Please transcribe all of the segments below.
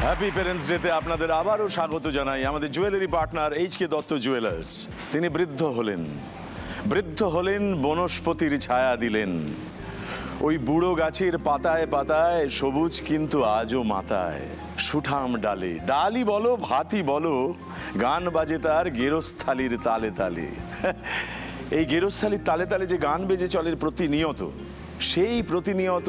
Happy parents ডেতে আপনাদের আবারও স্বাগত জানাই। আমাদের জুয়েলারি পার্টনার এইচ.কে দত্ত জুয়েলার্স। তিনি বৃদ্ধ হলেন বনস্পতির ছায়া দিলেন। ওই বুড়ো গাছের পাতায় পাতায় সবুজ কিন্তু আজও মাথায়। সুঠাম ডালি বলো ভাতি বলো, গান বাজে তার গেরস্থালির তালে তালে। এই গেরস্থালির তালে তালে যে গান বেজে চলে প্রতিনিয়ত, সেই প্রতিনিয়ত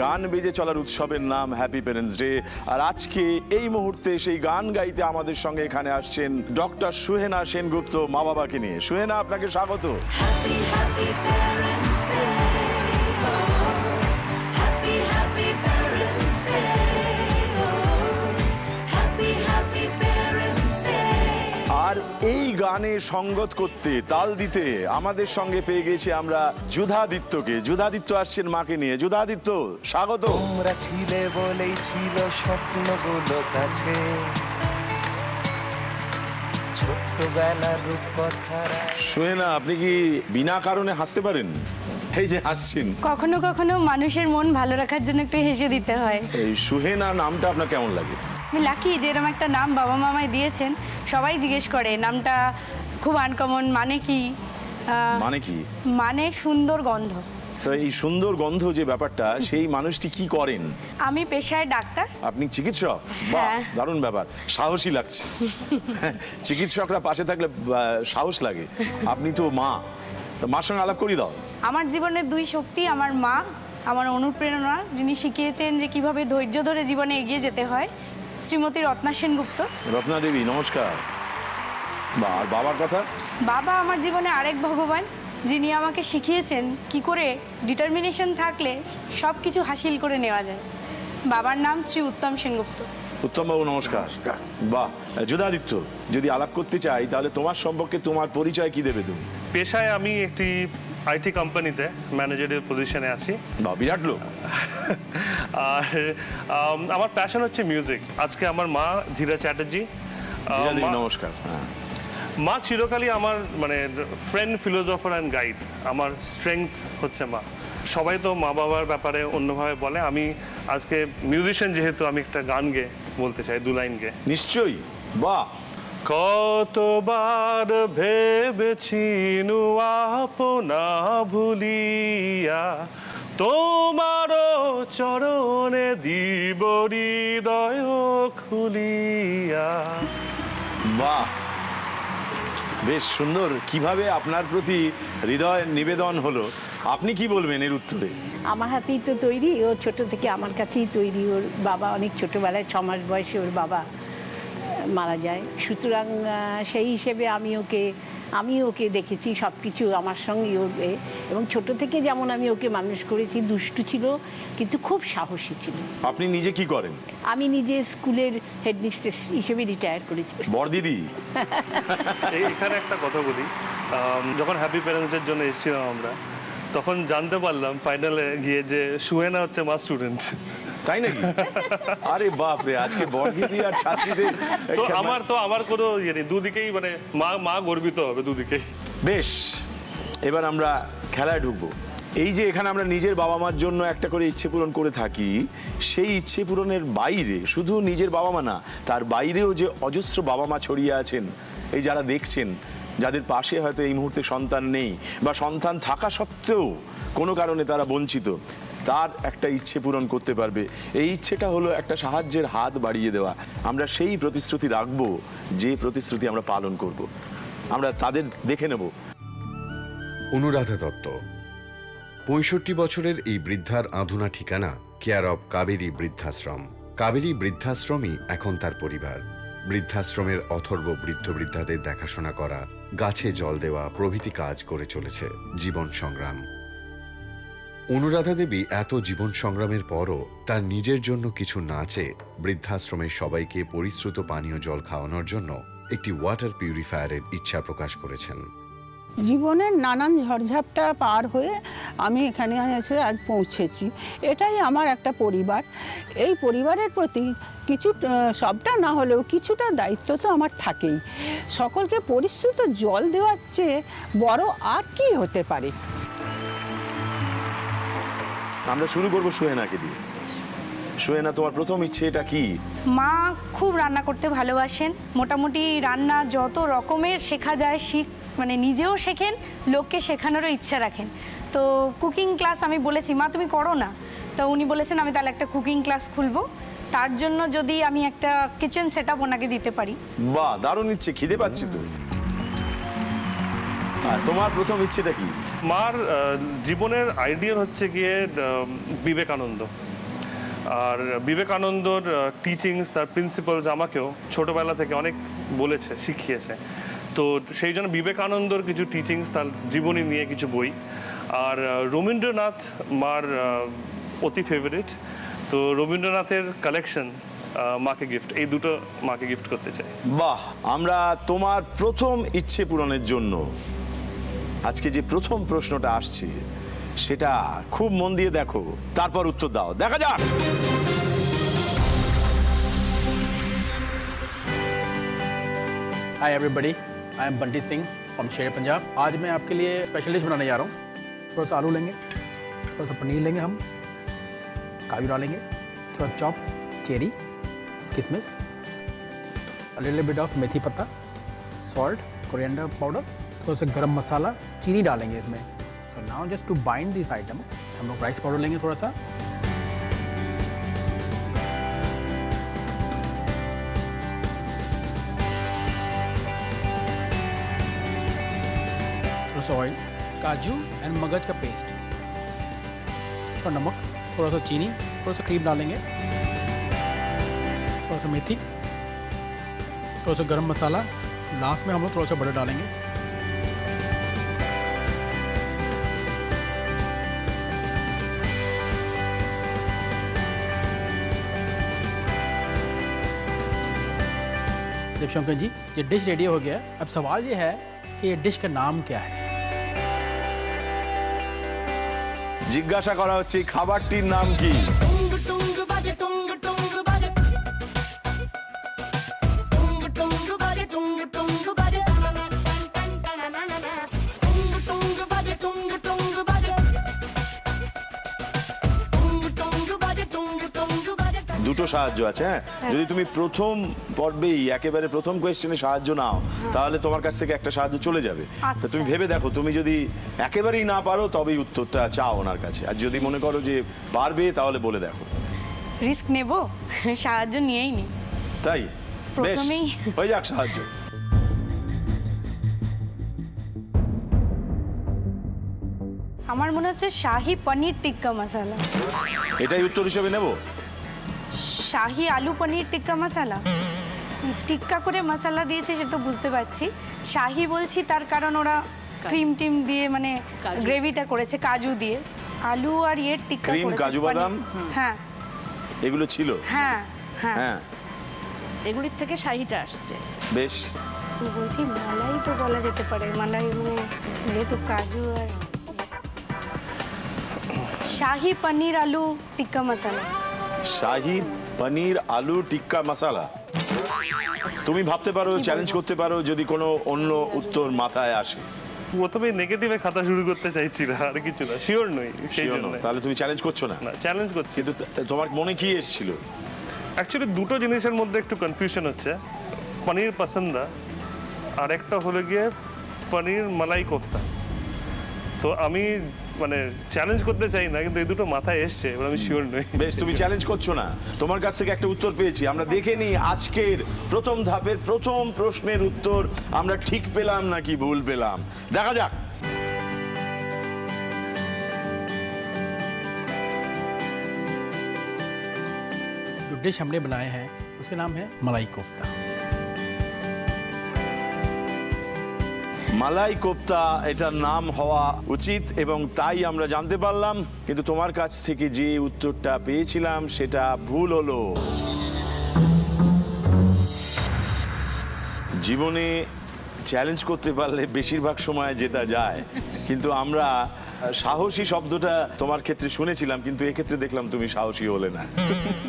গান বেজে চলার উৎসবের নাম হ্যাপি প্যারেন্টস ডে। আর আজকে এই মুহূর্তে সেই গান গাইতে আমাদের সঙ্গে এখানে আসছেন ডক্টর সুহেনা সেনগুপ্ত মা বাবাকে নিয়ে। সুহেনা, আপনাকে স্বাগত। আর এই গানে সঙ্গত করতে, তাল দিতে আমাদের সঙ্গে পেয়ে গেছি আমরা যুধাদিত্যকে। যুধাদিত্য আসছেন মাকে নিয়ে। যুধাদিত্য, স্বাগত। তোমরা ছিলে বলেই ছিল স্বপ্নগুলো কাছে, ছোট্টবেলার রূপকথারা। সুহেনা, আপনি কি বিনা কারণে হাসতে পারেন? এই যে হাসছেন। কখনো কখনো মানুষের মন ভালো রাখার জন্য একটু হেসে দিতে হয়। এই সুহেনা নামটা আপনার কেমন লাগে? আমি লাকি যে এরকম একটা নাম বাবা মামায় দিয়েছেন। সবাই জিজ্ঞেস করে নামটা খুব আনকমন, মানে কি? মানে সুন্দর গন্ধ। তো এই সুন্দর গন্ধ যে ব্যাপারটা, সেই মানুষটি কি করেন? আমি পেশায় ডাক্তার। আপনি চিকিৎসক? বাহ, দারুণ ব্যাপার, সাহসী লাগছে। চিকিৎসকরা পাশে থাকলে সাহস লাগে। আপনি তো মা, মার সঙ্গে আলাপ করি দাও। আমার জীবনের দুই শক্তি, আমার মা আমার অনুপ্রেরণা, যিনি শিখিয়েছেন যে কিভাবে ধৈর্য ধরে জীবনে এগিয়ে যেতে হয়, শ্রীমতী রত্না সেনগুপ্ত। রত্না দেবী, নমস্কার। আর বাবার কথা? বাবা আমার জীবনে আরেক ভগবান, যিনি আমাকে শিখিয়েছেন কি করে ডিটারমিনেশন থাকলে সব কিছু হাসিল করে নেওয়া যায়। বাবার নাম শ্রী উত্তম সেনগুপ্ত। উত্তম বাবু, নমস্কার। বাহ, যুধাদিত্য, যদি আলাপ করতে চাই তাহলে তোমার সম্পর্কে তোমার পরিচয় কি দেবে তুমি? পেশায় আমি একটি আইটি কোম্পানিতে ম্যানেজারের পজিশনে আছি। বাহ, বিরাট লোক। আর আমার প্যাশন হচ্ছে মিউজিক। আজকে আমার মা ধীরা চ্যাটার্জি। নমস্কার। মা চিরকালই আমার মানে ফ্রেন্ড, ফিলোসফার অ্যান্ড গাইড। আমার স্ট্রেংথ হচ্ছে মা। সবাই তো মা বাবার ব্যাপারে অন্যভাবে বলে, আমি আজকে মিউজিশিয়ান যেহেতু আমি একটা গান গেয়ে বলতে চাই, দু লাইন গেয়ে। নিশ্চয়ই। বাহ। কতবার ভেবেছি আপনা ভুলিয়া, তোমারও চরণে দিব হৃদয় খুলিয়া। বাহ, বেশ সুন্দর। কিভাবে আপনার প্রতি হৃদয় নিবেদন হলো, আপনি কি বলবেন এর উত্তরে? আমার হাতেই তো তৈরি, ও ছোট থেকে আমার কাছেই তৈরি। ওর বাবা অনেক ছোটবেলায় 6 মাস বয়সে ওর বাবা মারা যায়। সুতরাং সেই হিসেবে আমি ওকে দেখেছি সব কিছু আমার সঙ্গে ওকে, এবং ছোট থেকে যেমন আমি ওকে মানুষ করেছি। দুষ্টু ছিল কিন্তু খুব সাহসী ছিল। আপনি নিজে কি করেন? আমি নিজে স্কুলের হেডমিস্ট্রেস হিসেবে রিটায়ার করেছি। বড়দিদি, এখানে একটা কথা বলি, যখন হ্যাপি প্যারেন্টসের জন্য এসেছিলাম আমরা, তখন জানতে পারলাম ফাইনালে গিয়ে যে সুহেনা হচ্ছে মা স্টুডেন্ট। তাই নাকি? আরে বাপ রে, আজকে বড়দিদি আর ছাত্রীদের তো আমার কোনো ইয়ে নেই, দুদিকেই মানে মা গর্বিত হবে দুদিকেই। বেশ, এবার আমরা খেলায় ঢুকবো। এই যে এখানে আমরা নিজের বাবা মার জন্য একটা করে ইচ্ছে পূরণ করে থাকি, সেই ইচ্ছে পূরণের বাইরে শুধু নিজের বাবা মা না, তার বাইরেও যে অজস্র বাবা মা ছড়িয়ে আছেন, এই যারা দেখছেন, যাদের পাশে হয়তো এই মুহূর্তে সন্তান নেই বা সন্তান থাকা সত্ত্বেও কোনো কারণে তারা বঞ্চিত, তার একটা ইচ্ছে পূরণ করতে পারবে। এই ইচ্ছেটা হলো একটা সাহায্যের হাত বাড়িয়ে দেওয়া। আমরা সেই প্রতিশ্রুতি রাখবো, যে প্রতিশ্রুতি আমরা পালন করব। আমরা তাদের দেখে নেব। অনুরাধা দত্ত 65 বছরের এই বৃদ্ধার আধুনা ঠিকানা কেয়ার অব কাবেরী বৃদ্ধাশ্রম। কাবেরী বৃদ্ধাশ্রমই এখন তার পরিবার। বৃদ্ধাশ্রমের অথর্ব বৃদ্ধ বৃদ্ধাদের দেখাশোনা করা, গাছে জল দেওয়া প্রভৃতি কাজ করে চলেছে জীবন সংগ্রাম। অনুরাধা দেবী এত জীবন সংগ্রামের পরও তার নিজের জন্য কিছু না চেয়ে বৃদ্ধাশ্রমের সবাইকে পরিশ্রুত পানীয় জল খাওয়ানোর জন্য একটি ওয়াটার পিউরিফায়ারের ইচ্ছা প্রকাশ করেছেন। জীবনের নানান ঝড়ঝাপটা পার হয়ে আমি এখানে এসে আজ পৌঁছেছি। এটাই আমার একটা পরিবার। এই পরিবারের প্রতি কিছু, সবটা না হলেও কিছুটা দায়িত্ব তো আমার থাকেই। সকলকে পরিশ্রুত জল দেওয়ার চেয়ে বড় আর কি হতে পারে। আমরা শুরু করবো সুহেনাকে দিয়ে। সোহেনা, তোমার প্রথম ইচ্ছে এটা কি? মা খুব রান্না করতে ভালোবাসেন, মোটামুটি রান্না যত রকমের শেখা যায় মানে নিজেও শেখেন, লোককে শেখানোরও ইচ্ছা রাখেন। তো কুকিং ক্লাস আমি বলেছি মা তুমি করো না, তো উনি বলেছেন আমি তাহলে একটা কুকিং ক্লাস খুলবো, তার জন্য যদি আমি একটা কিচেন সেট আপ ওনাকে দিতে পারি। বাহ, দারুণ ইচ্ছে, খিদে পাচ্ছি তো। আর তোমার প্রথম ইচ্ছেটা কি? মার জীবনের আইডিয়াল হচ্ছে গিয়ে বিবেকানন্দ। আর বিবেকানন্দর টিচিংস, তার প্রিন্সিপালস আমাকেও ছোটোবেলা থেকে অনেক বলেছে, শিখিয়েছে। তো সেই জন্য বিবেকানন্দর কিছু টিচিংস, তার জীবনী নিয়ে কিছু বই। আর রবীন্দ্রনাথ মার অতি ফেভারিট, তো রবীন্দ্রনাথের কালেকশন মাকে গিফট, এই দুটো মাকে গিফট করতে চাই। বাহ, আমরা তোমার প্রথম ইচ্ছে পূরণের জন্য আজকে যে প্রথম প্রশ্নটা আসছে সেটা খুব মন দিয়ে দেখো, তারপর উত্তর দাও, দেখা যাক। Hi everybody, I am Bunty Singh from शेर पंजाब। आज मैं आपके लिए स्पेशल डिश बनाने जा रहा हूँ। थोड़ा सा आलू लेंगे, थोड़ा सा पनीर लेंगे, हम काजू डालेंगे, थोड़ा चॉप चेरी, किशमिश, अ लिटिल बिट ऑफ मेथी पत्ता, सॉल्ट, कोरिएंडर पाउडर, थोड़ा सा गरम मसाला, चीनी डालेंगे इसमें। So now just to bind this item हम लोग राइस पाउडर लेंगे थोड़ा सा, थोड़ा सा ऑयल, काजू एंड मगज का पेस्ट, थोड़ा नमक, थोड़ा सा चीनी, थोड़ा सा क्रीम डालेंगे, थोड़ा सा मेथी, थोड़ा सा गरम मसाला, लास्ट में हम लोग थोड़ा सा बटर डालेंगे। देवशंकर जी, ये डिश रेडी हो गया। अब सवाल ये है कि ये डिश का नाम क्या है। জিজ্ঞাসা করা হচ্ছে খাবারটির নাম কি? দুটো সাহায্য আছে। হ্যাঁ, যদি তুমি প্রথম পর্বেই একেবারে প্রথম কোয়েশ্চেনে সাহায্য নাও তাহলে তোমার কাছ থেকে একটা সাহায্য চলে যাবে। তা তুমি ভেবে দেখো, তুমি যদি একেবারেই না পারো তবেই উত্তরটা চাও ওনার কাছে, আর যদি মনে করো যে পারবে তাহলে বলে দেখো। রিস্ক নেব, সাহায্য নিয়েই নি। তাই বেশ, প্রথমেই হয়ে যাক সাহায্য। আমার মনে হচ্ছে শাহি পনির টিক্কা মশলা। এটাই উত্তর হিসেবে নেব। শাহি আলু পনির টিক্কা মশলা, টিক্কা করে মশলা দিয়েছে সে তো বুঝতে পারছি। শাহি বলছি তার কারণ ওরা ক্রিম টিম দিয়ে মানে গ্রেভিটা করেছে কাজু দিয়ে, আলু আর ইয়ের টিক্কা ক্রিম, করেছে, কাজু বাদাম, হ্যাঁ এগুলো ছিল। হ্যাঁ হ্যাঁ হ্যাঁ, এগুলির থেকে শাহিটা আসছে। বেশ। বলছি মালাই তো বলা যেতে পারে, মালাই মানে যেহেতু কাজু আর শাহি পনির আলু টিক্কা মশলা। শাহি পনির আলু টিক্কা মশলা। তুমি ভাবতে পারো, চ্যালেঞ্জ করতে পারো যদি কোনো অন্য উত্তর মাথায় আসে। প্রথমে নেগেটিভে খাতা শুরু করতে চাইছি না, আর কিছু না, শিওর নই সেই Sure জন্য। নও, তাহলে তুমি চ্যালেঞ্জ করছো না? না, চ্যালেঞ্জ করছি। কিন্তু তোমার মনে কি এসেছিল? অ্যাকচুয়ালি দুটো জিনিসের মধ্যে একটু কনফিউশন হচ্ছে, পনির পসন্দা আর একটা হলো গিয়ে পনির মালাই কোফতা। তো আমি মানে চ্যালেঞ্জ করতে চাই না, কিন্তু এই দুটো মাথায় এসছে, এবার আমি শিওর নই। বেশ, তুমি চ্যালেঞ্জ করছো না, তোমার কাছ থেকে একটা উত্তর পেয়েছি। আমরা দেখে নিই আজকের প্রথম ধাপের প্রথম প্রশ্নের উত্তর আমরা ঠিক পেলাম নাকি ভুল পেলাম, দেখা যাক। जो डिश हमने बनाए हैं उसका नाम है मलाई कोफ्ता। মালাই কোপ্তা এটার নাম হওয়া উচিত এবং তাই আমরা জানতে পারলাম, কিন্তু তোমার কাছ থেকে যে উত্তরটা পেয়েছিলাম সেটা ভুল হলো। জীবনে চ্যালেঞ্জ করতে পারলে বেশিরভাগ সময় জেতা যায়, কিন্তু আমরা সাহসী শব্দটা তোমার ক্ষেত্রে শুনেছিলাম, কিন্তু এক্ষেত্রে দেখলাম তুমি সাহসী হলে না,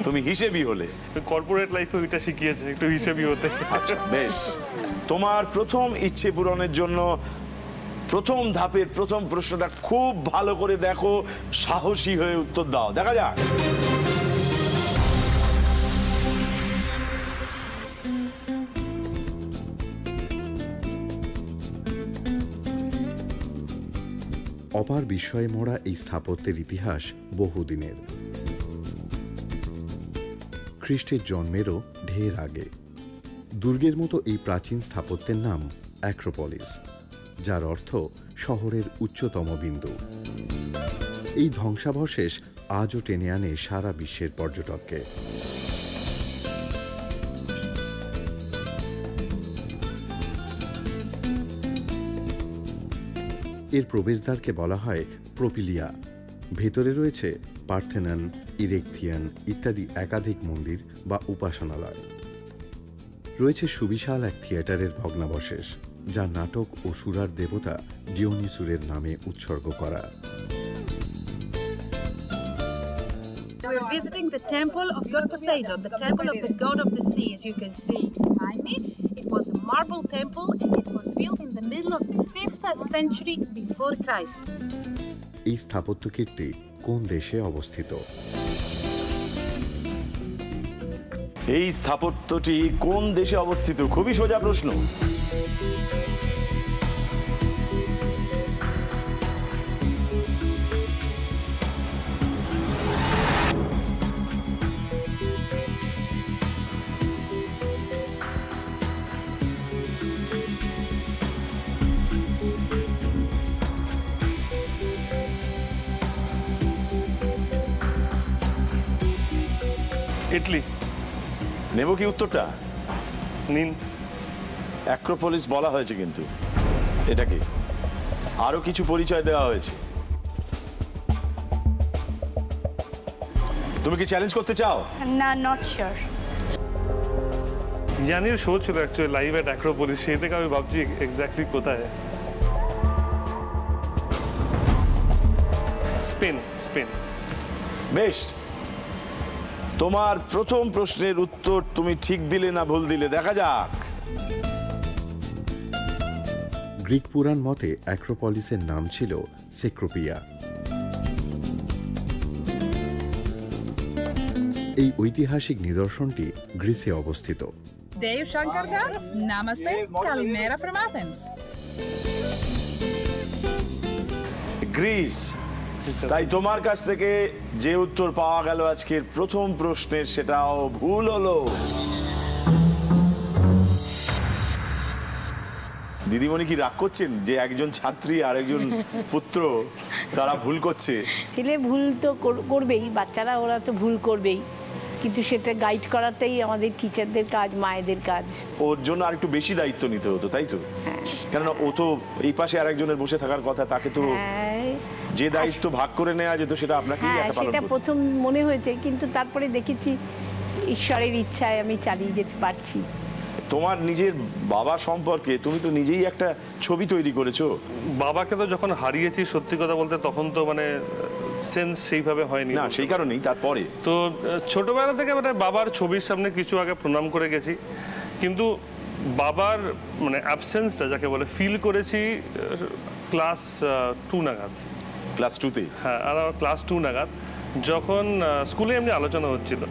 তুমি হিসেবি হলে। কর্পোরেট লাইফে ওইটা শিখিয়েছে একটু হিসেবি হতে। আচ্ছা বেশ, তোমার প্রথম ইচ্ছে পূরণের জন্য প্রথম ধাপের প্রথম প্রশ্নটা খুব ভালো করে দেখো, সাহসী হয়ে উত্তর দাও, দেখা যাক। অপার বিস্ময়ে মোড়া এই স্থাপত্যের ইতিহাস বহুদিনের। খ্রিস্টের জন্মেরও ঢের আগে। দুর্গের মতো এই প্রাচীন স্থাপত্যের নাম অ্যাক্রোপলিস, যার অর্থ শহরের উচ্চতম বিন্দু। এই ধ্বংসাবশেষ আজও টেনে আনে সারা বিশ্বের পর্যটককে। এর প্রবেশদ্বারকে বলা হয় প্রোপিলিয়া। ভেতরে রয়েছে পার্থেনন, ইরেকথিয়ান ইত্যাদি একাধিক মন্দির বা উপাসনালয়। রয়েছে সুবিশাল এক থিয়েটারের ভগ্নাবশেষ, যা নাটক ও সুরার দেবতা ডিওনিসুরের নামে উৎসর্গ করা। We're visiting the temple of God Poseidon, the temple of the god of the sea, as you can see behind me. It was a marble temple and it was built in the middle of the 5th century before Christ. এই স্থাপত্য কীর্তি কোন দেশে অবস্থিত? এই স্থাপত্যটি কোন দেশে অবস্থিত? খুবই সোজা প্রশ্ন। ইটলি। নেব কি উত্তরটা? নিন। অ্যাক্রোপলিস বলা হয়েছে, কিন্তু এটাকে আরো কিছু পরিচয় দেওয়া হয়েছে। তুমি কি চ্যালেঞ্জ করতে চাও? না, নট শিওর। জানির শো ছিল অ্যাকচুয়ালি লাইভ এট অ্যাক্রোপলিস, সেই থেকে আমি ভাবছি এক্স্যাক্টলি কোথায়। স্পেন। স্পেন। বেশ, তোমার প্রথম প্রশ্নের উত্তর তুমি ঠিক দিলে না ভুল দিলে, দেখা যাক। গ্রিক পুরাণ মতে অ্যাক্রোপলিসের নাম ছিল সেক্রোপিয়া। এই ঐতিহাসিক নিদর্শনটি গ্রিসে অবস্থিত। Dev Shankarga, Namaste, Kalimera from Athens. Greece. তাই তোমার কাছ থেকে যে উত্তর পাওয়া গেল আজকের প্রথম প্রশ্নের, সেটাও ভুল হলো। দিদিমণি কি রাগ করছেন যে একজন ছাত্রী আর একজন পুত্র তারা ভুল করছে? ছেলে ভুল তো করবেই, বাচ্চারা ওরা তো ভুল করবেই, কিন্তু সেটা গাইড করাটাই আমাদের টিচারদের কাজ, মায়েদের কাজ। ওর জন্য আর একটু বেশি দায়িত্ব নিতে হতো, তাই তো? কেননা ও তো এই পাশে আরেকজনের বসে থাকার কথা, তাকে তো যে দায়িত্ব ভাগ করে নেওয়া যেত সেটা আপনাকেই একা পালন করতে। সেটা প্রথম মনে হয়েছে, কিন্তু তারপরে দেখেছি ঈশ্বরের ইচ্ছায় আমি চালিয়ে যেতে পারছি। তোমার নিজের বাবা সম্পর্কে তুমি তো নিজেই একটা ছবি তৈরি করেছো। বাবাকে তো যখন হারিয়েছি, সত্যি কথা বলতে তখন তো মানে সেন্স সেইভাবে হয়নি না, সেই কারণেই তারপরে তো ছোটবেলা থেকে মানে বাবার ছবির সামনে কিছু আগে প্রণাম করে গেছি, কিন্তু বাবার মানে অ্যাবসেন্সটা যাকে বলে ফিল করেছি ক্লাস 2 নাগাদ। ক্লাস 2-তে? হ্যাঁ, আর আমার ক্লাস 2 নাগাদ, যখন স্কুলে এমনি আলোচনা হচ্ছিল,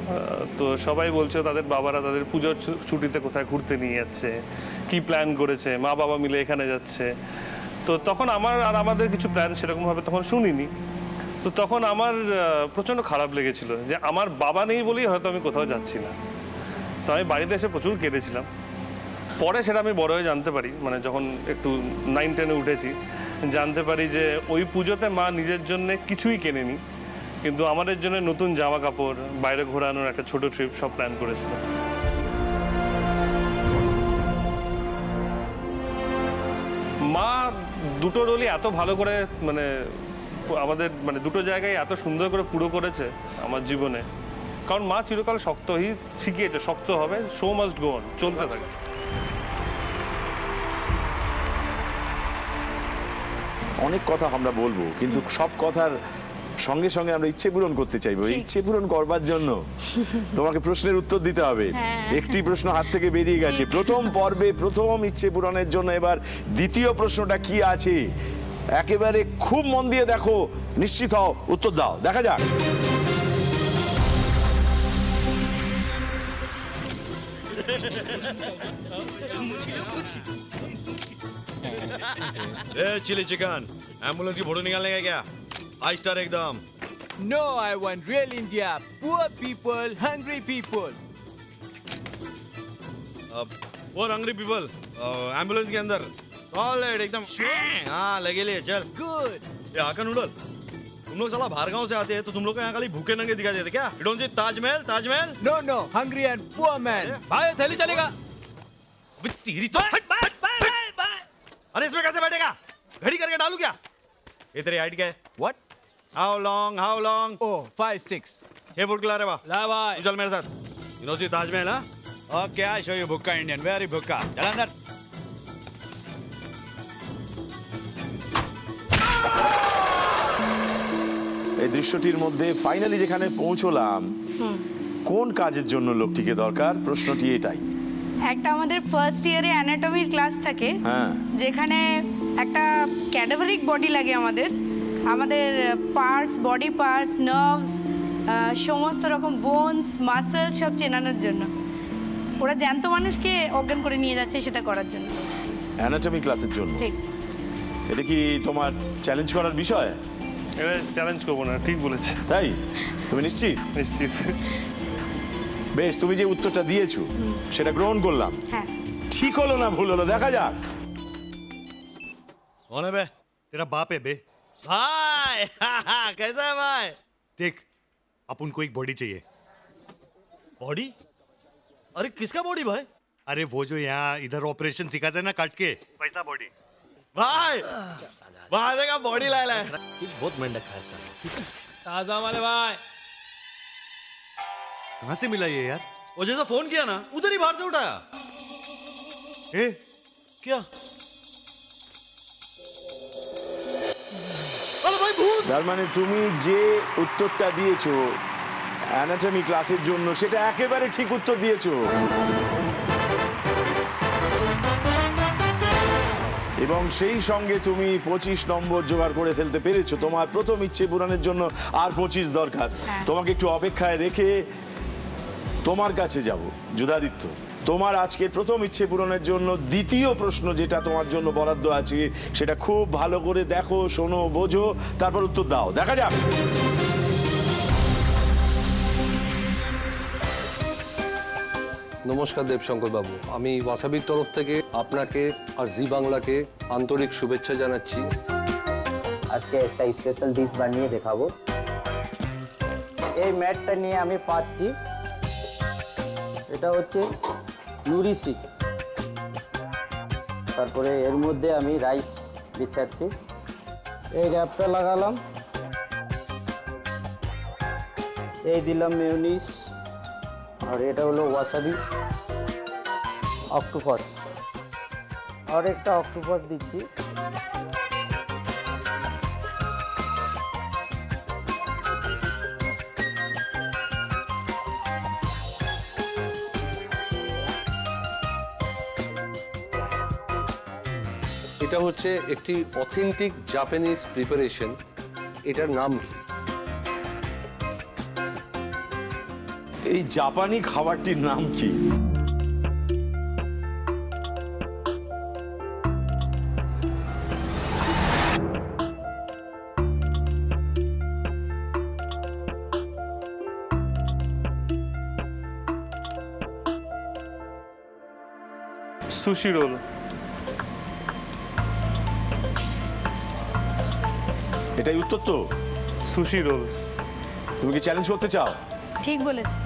তো সবাই বলছে তাদের বাবারা তাদের পুজোর ছুটিতে কোথায় ঘুরতে নিয়ে যাচ্ছে, কি প্ল্যান করেছে, মা বাবা মিলে এখানে যাচ্ছে। তো তখন আমার আর আমাদের কিছু প্ল্যান সেরকমভাবে তখন শুনিনি। তো তখন আমার প্রচণ্ড খারাপ লেগেছিল যে আমার বাবা নেই বলেই হয়তো আমি কোথাও যাচ্ছি না। তো আমি বাড়িতে এসে প্রচুর কেঁদেছিলাম। পরে সেটা আমি বড় হয়ে জানতে পারি, মানে যখন একটু 9-10-এ উঠেছি, জানতে পারি যে ওই পুজোতে মা নিজের জন্য কিছুই কেনেনি, কিন্তু আমাদের জন্য নতুন জামা কাপড়, বাইরে ঘোরানোর একটা ছোট ট্রিপ সব প্ল্যান করেছিল। মা দুটো রোলই এত ভালো করে মানে আমাদের মানে দুটো জায়গায় এত সুন্দর করে পুরো করেছে আমার জীবনে, কারণ মা চিরকাল শক্তই শিখিয়েছে, শক্ত হবে, শো মাস্ট গো অন, চলতে থাকে। অনেক কথা আমরা বলবো, কিন্তু সব কথার সঙ্গে সঙ্গে আমরা ইচ্ছে পূরণ করতে চাইবো। ইচ্ছে পূরণ করবার জন্য তোমাকে প্রশ্নের উত্তর দিতে হবে। একটি প্রশ্ন হাত থেকে বেরিয়ে গেছে প্রথম পর্বে, প্রথম ইচ্ছে পূরণের জন্য। এবার দ্বিতীয় প্রশ্নটা কি আছে একেবারে খুব মন দিয়ে দেখো, নিশ্চিত হও, উত্তর দাও, দেখা যাক। चिली चिकन एम्बुलेंस की फोटो निकालने का क्या 5 स्टार एकदम No, I want real India. Poor people, hungry people. और हंग्री पीपल एम्बुलेंस के अंदर ऑलराइट एकदम हाँ लगे लिए चल Good. ये आका नूडल तुम लोग साला बाहर गांव से आते हैं तो तुम लोग को यहाँ खाली भूखे नंगे दिखाई देते क्या you don't see Taj Mahal Taj Mahal No, no, hungry and poor man. भाई थैली चलेगा। तेरी तो अरे इसमें कैसे बैठेगा घड़ी करके डालू क्या ये तेरी हाइट क्या है What? How long Oh, 5, 6. 6 foot खिला रहे बा ला भाई। तू चल मेरे साथ यू नो सी ताजमहल हाँ ओके आई शो यू भुक्का इंडियन वेरी भुक्का चल अंदर এই দৃশ্যটির মধ্যে ফাইনালি যেখানে পৌঁছলাম কোন কাজের জন্য লোকটিকে দরকার প্রশ্নটি এটাই একটা আমাদের ফার্স্ট ইয়ারে অ্যানাটমির ক্লাস থাকে হ্যাঁ যেখানে একটা ক্যাডাভারিক বডি লাগে আমাদের পার্টস বডি পার্টস নার্ভস সমস্ত রকম বোনস মাসেলস সব চেনানোর জন্য ওরা জ্যান্ত মানুষকে অজ্ঞান করে নিয়ে যাচ্ছে সেটা করার জন্য অ্যানাটমি ক্লাসের জন্য ঠিক এটা কি তোমার চ্যালেঞ্জ করার বিষয় এবার চ্যালেঞ্জ করবো না ঠিক বলেছে তাই তুমি নিশ্চিত নিশ্চিত বেশ তুমি যে উত্তরটা দিয়েছো সেটা গ্রহণ করলাম হ্যাঁ ঠিক হলো না ভুল হলো দেখা যাক कौन है बे तेरा बाप है बे भाई कैसा है भाई देख अपन को एक बॉडी चाहिए बॉडी अरे किसका बॉडी भाई अरे वो जो यहाँ इधर ऑपरेशन सिखाते हैं ना काट के पैसा बॉडी भाई भाई देखा बॉडी लाए लाए बहुत मेंढक है सर ताजा वाले भाई कहाँ से मिला ये यार वो जैसा फोन किया ना उधर ही बाहर से उठाया ए क्या अरे भाई भूत তার মানে তুমি যে উত্তরটা দিয়েছো অ্যানাটমি ক্লাসের জন্য সেটা একেবারে ঠিক উত্তর দিয়েছো এবং সেই সঙ্গে তুমি 25 নম্বর জোগাড় করে ফেলতে পেরেছো তোমার প্রথম ইচ্ছে পূরণের জন্য আর 25 দরকার তোমাকে একটু অপেক্ষায় রেখে তোমার কাছে যাব যুধাদিত্য তোমার আজকের প্রথম ইচ্ছে পূরণের জন্য দ্বিতীয় প্রশ্ন যেটা তোমার জন্য বরাদ্দ আছে সেটা খুব ভালো করে দেখো শোনো বোঝো তারপর উত্তর দাও দেখা যাক নমস্কার দেবশঙ্কর বাবু আমি ওয়াসাবির তরফ থেকে আপনাকে আর জি বাংলাকে আন্তরিক শুভেচ্ছা জানাচ্ছি আজকে একটা স্পেশাল ডিশ বানিয়ে দেখাবো এই ম্যাটটা নিয়ে আমি পাচ্ছি এটা হচ্ছে নুরিসি তারপরে এর মধ্যে আমি রাইস বিছাচ্ছি এই র্যাপটা লাগালাম এই দিলাম মেয়োনিজ আর এটা হলো ওয়াসাবি অক্টোপাস আর একটা অক্টোপাস দিচ্ছি এটা হচ্ছে একটি অথেন্টিক জাপানিজ প্রিপারেশন এটার নাম কি এই জাপানি খাবারটির নাম কি সুশি রোল এটাই উত্তর তো সুশি রোলস তুমি কি চ্যালেঞ্জ করতে চাও ঠিক বলেছে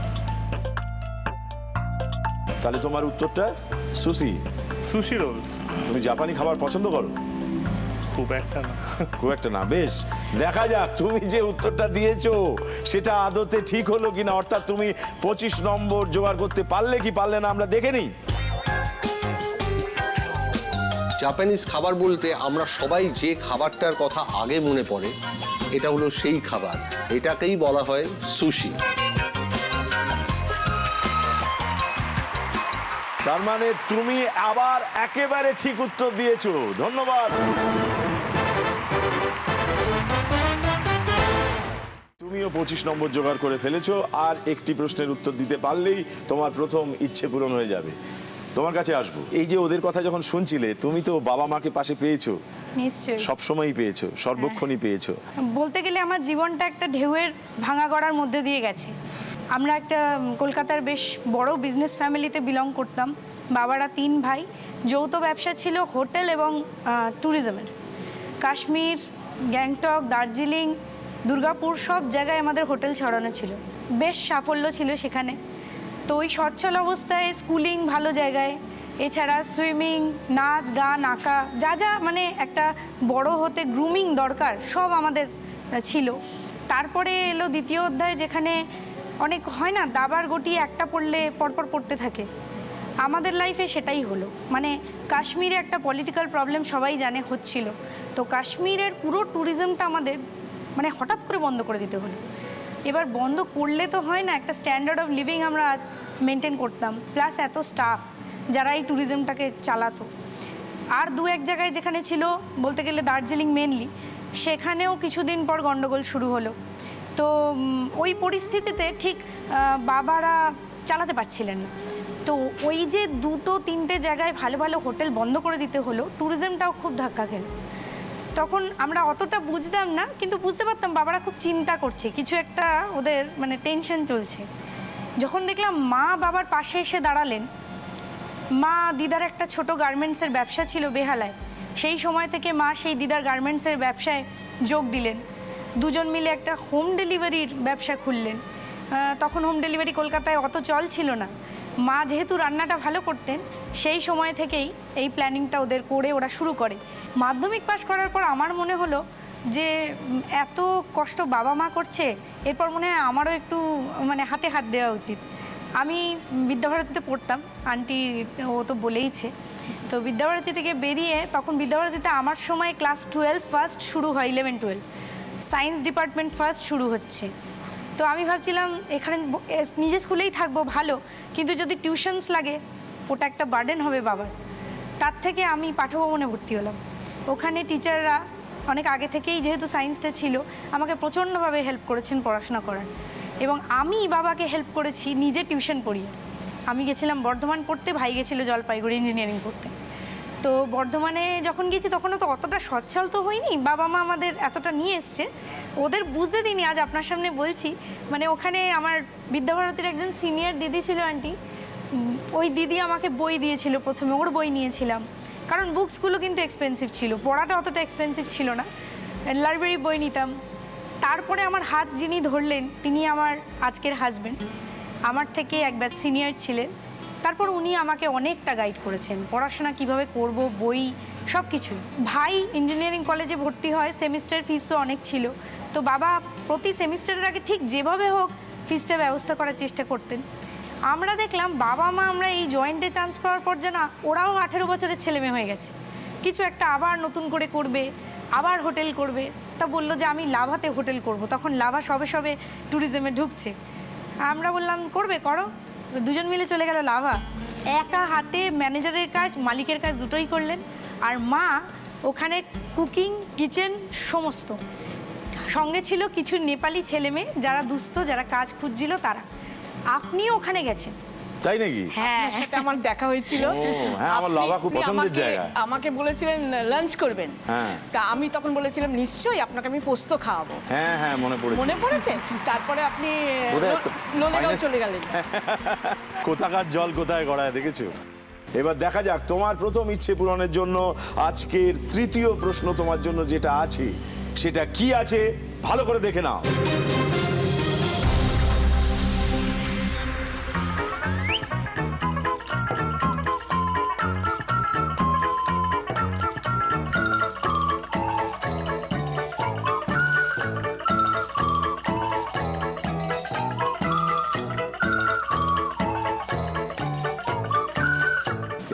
তাহলে তোমার উত্তরটা সুশি সুশি রোলস তুমি জাপানি খাবার পছন্দ করো খুব একটা না খুব একটা না বেশ দেখা যাক তুমি যে উত্তরটা দিয়েছো সেটা আদতে ঠিক হলো কিনা অর্থাৎ তুমি 25 নম্বর জোগাড় করতে পারলে কি পারলে না আমরা দেখে নিই জাপানিজ খাবার বলতে আমরা সবাই যে খাবারটার কথা আগে মনে পড়ে এটা হলো সেই খাবার এটাকেই বলা হয় সুশি তার মানে তুমি আবার একেবারে ঠিক উত্তর দিয়েছো ধন্যবাদ তুমিও 25 নম্বর জোগাড় করে ফেলেছো আর একটি প্রশ্নের উত্তর দিতে পারলেই তোমার প্রথম ইচ্ছে পূরণ হয়ে যাবে তোমার কাছে আসবো। এই যে ওদের কথা যখন শুনছিলে, তুমি তো বাবা মাকে পাশে পেয়েছো, নিশ্চয়ই সবসময়ই পেয়েছো, সর্বক্ষণই পেয়েছো। বলতে গেলে আমার জীবনটা একটা ঢেউয়ের ভাঙা গড়ার মধ্যে দিয়ে গেছে। আমরা একটা কলকাতার বেশ বড় বিজনেস ফ্যামিলিতে বিলং করতাম। বাবারা 3 ভাই, যৌথ ব্যবসা ছিল হোটেল এবং ট্যুরিজমের। কাশ্মীর, গ্যাংটক, দার্জিলিং, দুর্গাপুর সব জায়গায় আমাদের হোটেল ছড়ানো ছিল, বেশ সাফল্য ছিল সেখানে। তো ওই সচ্ছল অবস্থায় স্কুলিং ভালো জায়গায়, এছাড়া সুইমিং, নাচ, গান, আঁকা, যা যা মানে একটা বড় হতে গ্রুমিং দরকার সব আমাদের ছিল। তারপরে এলো দ্বিতীয় অধ্যায়, যেখানে অনেক হয় না দাবার গটিয়ে একটা পড়লে পরপর পড়তে থাকে। আমাদের লাইফে সেটাই হলো। মানে কাশ্মীরে একটা পলিটিক্যাল প্রবলেম সবাই জানে হচ্ছিল, তো কাশ্মীরের পুরো ট্যুরিজমটা আমাদের মানে হঠাৎ করে বন্ধ করে দিতে হলো। এবার বন্ধ করলে তো হয় না, একটা স্ট্যান্ডার্ড অফ লিভিং আমরা মেনটেন করতাম, প্লাস এত স্টাফ যারা এই ট্যুরিজমটাকে চালাতো। আর 2-1 জায়গায় যেখানে ছিল, বলতে গেলে দার্জিলিং মেনলি, সেখানেও কিছুদিন পর গন্ডগোল শুরু হলো। তো ওই পরিস্থিতিতে ঠিক বাবারা চালাতে পারছিলেন না। তো ওই যে 2-3টে জায়গায় ভালো ভালো হোটেল বন্ধ করে দিতে হলো, ট্যুরিজমটাও খুব ধাক্কা খেল। তখন আমরা অতটা বুঝতাম না, কিন্তু বুঝতে পারতাম বাবারা খুব চিন্তা করছে, কিছু একটা ওদের মানে টেনশন চলছে। যখন দেখলাম মা বাবার পাশে এসে দাঁড়ালেন, মা দিদার একটা ছোট গার্মেন্টসের ব্যবসা ছিল বেহালায়, সেই সময় থেকে মা সেই দিদার গার্মেন্টসের ব্যবসায় যোগ দিলেন। দুজন মিলে একটা হোম ডেলিভারির ব্যবসা খুললেন। তখন হোম ডেলিভারি কলকাতায় অত চল ছিল না। মা যেহেতু রান্নাটা ভালো করতেন, সেই সময় থেকেই এই প্ল্যানিংটা ওদের করে ওরা শুরু করে। মাধ্যমিক পাশ করার পর আমার মনে হলো যে এত কষ্ট বাবা মা করছে, এরপর মনে হয় আমারও একটু মানে হাতে হাত দেওয়া উচিত। আমি বিদ্যাভারতীতে পড়তাম, আন্টি ও তো বলেইছে। তো বিদ্যাভারতী থেকে বেরিয়ে তখন বিদ্যাভারতীতে আমার সময় ক্লাস 12 ফার্স্ট শুরু হয়, 11-12 সায়েন্স ডিপার্টমেন্ট ফার্স্ট শুরু হচ্ছে। তো আমি ভাবছিলাম এখানে নিজের স্কুলেই থাকবো ভালো, কিন্তু যদি টিউশনস লাগে ওটা একটা বার্ডেন হবে বাবার। তার থেকে আমি পাঠভবনে ভর্তি হলাম। ওখানে টিচাররা অনেক আগে থেকেই যেহেতু সায়েন্সটা ছিল, আমাকে প্রচণ্ডভাবে হেল্প করেছেন পড়াশোনা করার, এবং আমি বাবাকে হেল্প করেছি নিজে টিউশন পড়িয়ে। আমি গেছিলাম বর্ধমান পড়তে, ভাই গেছিলো জলপাইগুড়ি ইঞ্জিনিয়ারিং পড়তে। তো বর্ধমানে যখন গেছি তখনও তো অতটা সচ্ছল তো হয়নি, বাবা মা আমাদের এতটা নিয়ে এসছে, ওদের বুঝতে দিইনি। আজ আপনার সামনে বলছি, মানে ওখানে আমার বিদ্যাভারতীর একজন সিনিয়র দিদি ছিল আন্টি, ওই দিদি আমাকে বই দিয়েছিল, প্রথমে ওর বই নিয়েছিলাম, কারণ বুকসগুলো কিন্তু এক্সপেন্সিভ ছিল, পড়াটা অতটা এক্সপেন্সিভ ছিল না, লাইব্রেরি বই নিতাম। তারপরে আমার হাত যিনি ধরলেন তিনি আমার আজকের হাজব্যান্ড, আমার থেকে এক ব্যাচ সিনিয়র ছিলেন। তারপর উনি আমাকে অনেকটা গাইড করেছেন, পড়াশোনা কিভাবে করব, বই সব কিছুই। ভাই ইঞ্জিনিয়ারিং কলেজে ভর্তি হয়, সেমিস্টার ফিস তো অনেক ছিল, তো বাবা প্রতি সেমিস্টারের আগে ঠিক যেভাবে হোক ফিসটা ব্যবস্থা করার চেষ্টা করতেন। আমরা দেখলাম বাবা মা আমরা এই জয়েন্টে চান্স পাওয়ার পর যেন ওরাও 18 বছরের ছেলেমেয়ে হয়ে গেছে, কিছু একটা আবার নতুন করে করবে, আবার হোটেল করবে। তা বললো যে আমি লাভাতে হোটেল করব, তখন লাভা সবে সবে ট্যুরিজমে ঢুকছে। আমরা বললাম করবে, করো। দুজন মিলে চলে গেল লাভা, একা হাতে ম্যানেজারের কাজ মালিকের কাজ দুটোই করলেন, আর মা ওখানে কুকিং কিচেন সমস্ত। সঙ্গে ছিল কিছু নেপালি ছেলে মেয়ে যারা দুস্থ, যারা কাজ খুঁজছিল তারা। আপনিও ওখানে গেছেন তাই নাকি? হ্যাঁ, সেটা আমার দেখা হয়েছিল। হ্যাঁ, আমার লাভা খুব পছন্দের জায়গা। আমাকে বলেছিলেন লাঞ্চ করবেন, হ্যাঁ, তা আমি তখন বলেছিলাম নিশ্চয়ই আপনাকে আমি পোস্ত খাওয়াবো। হ্যাঁ হ্যাঁ, মনে পড়েছে। মনে পড়েছে? তারপরে আপনি লোনেগাঁও চলে গেলেন। কোথাকার জল কোথায় গড়ায়, দেখেছো? এবার দেখা যাক তোমার প্রথম ইচ্ছে পূরণের জন্য আজকের তৃতীয় প্রশ্ন তোমার জন্য যেটা আছে সেটা কি আছে, ভালো করে দেখে নাও।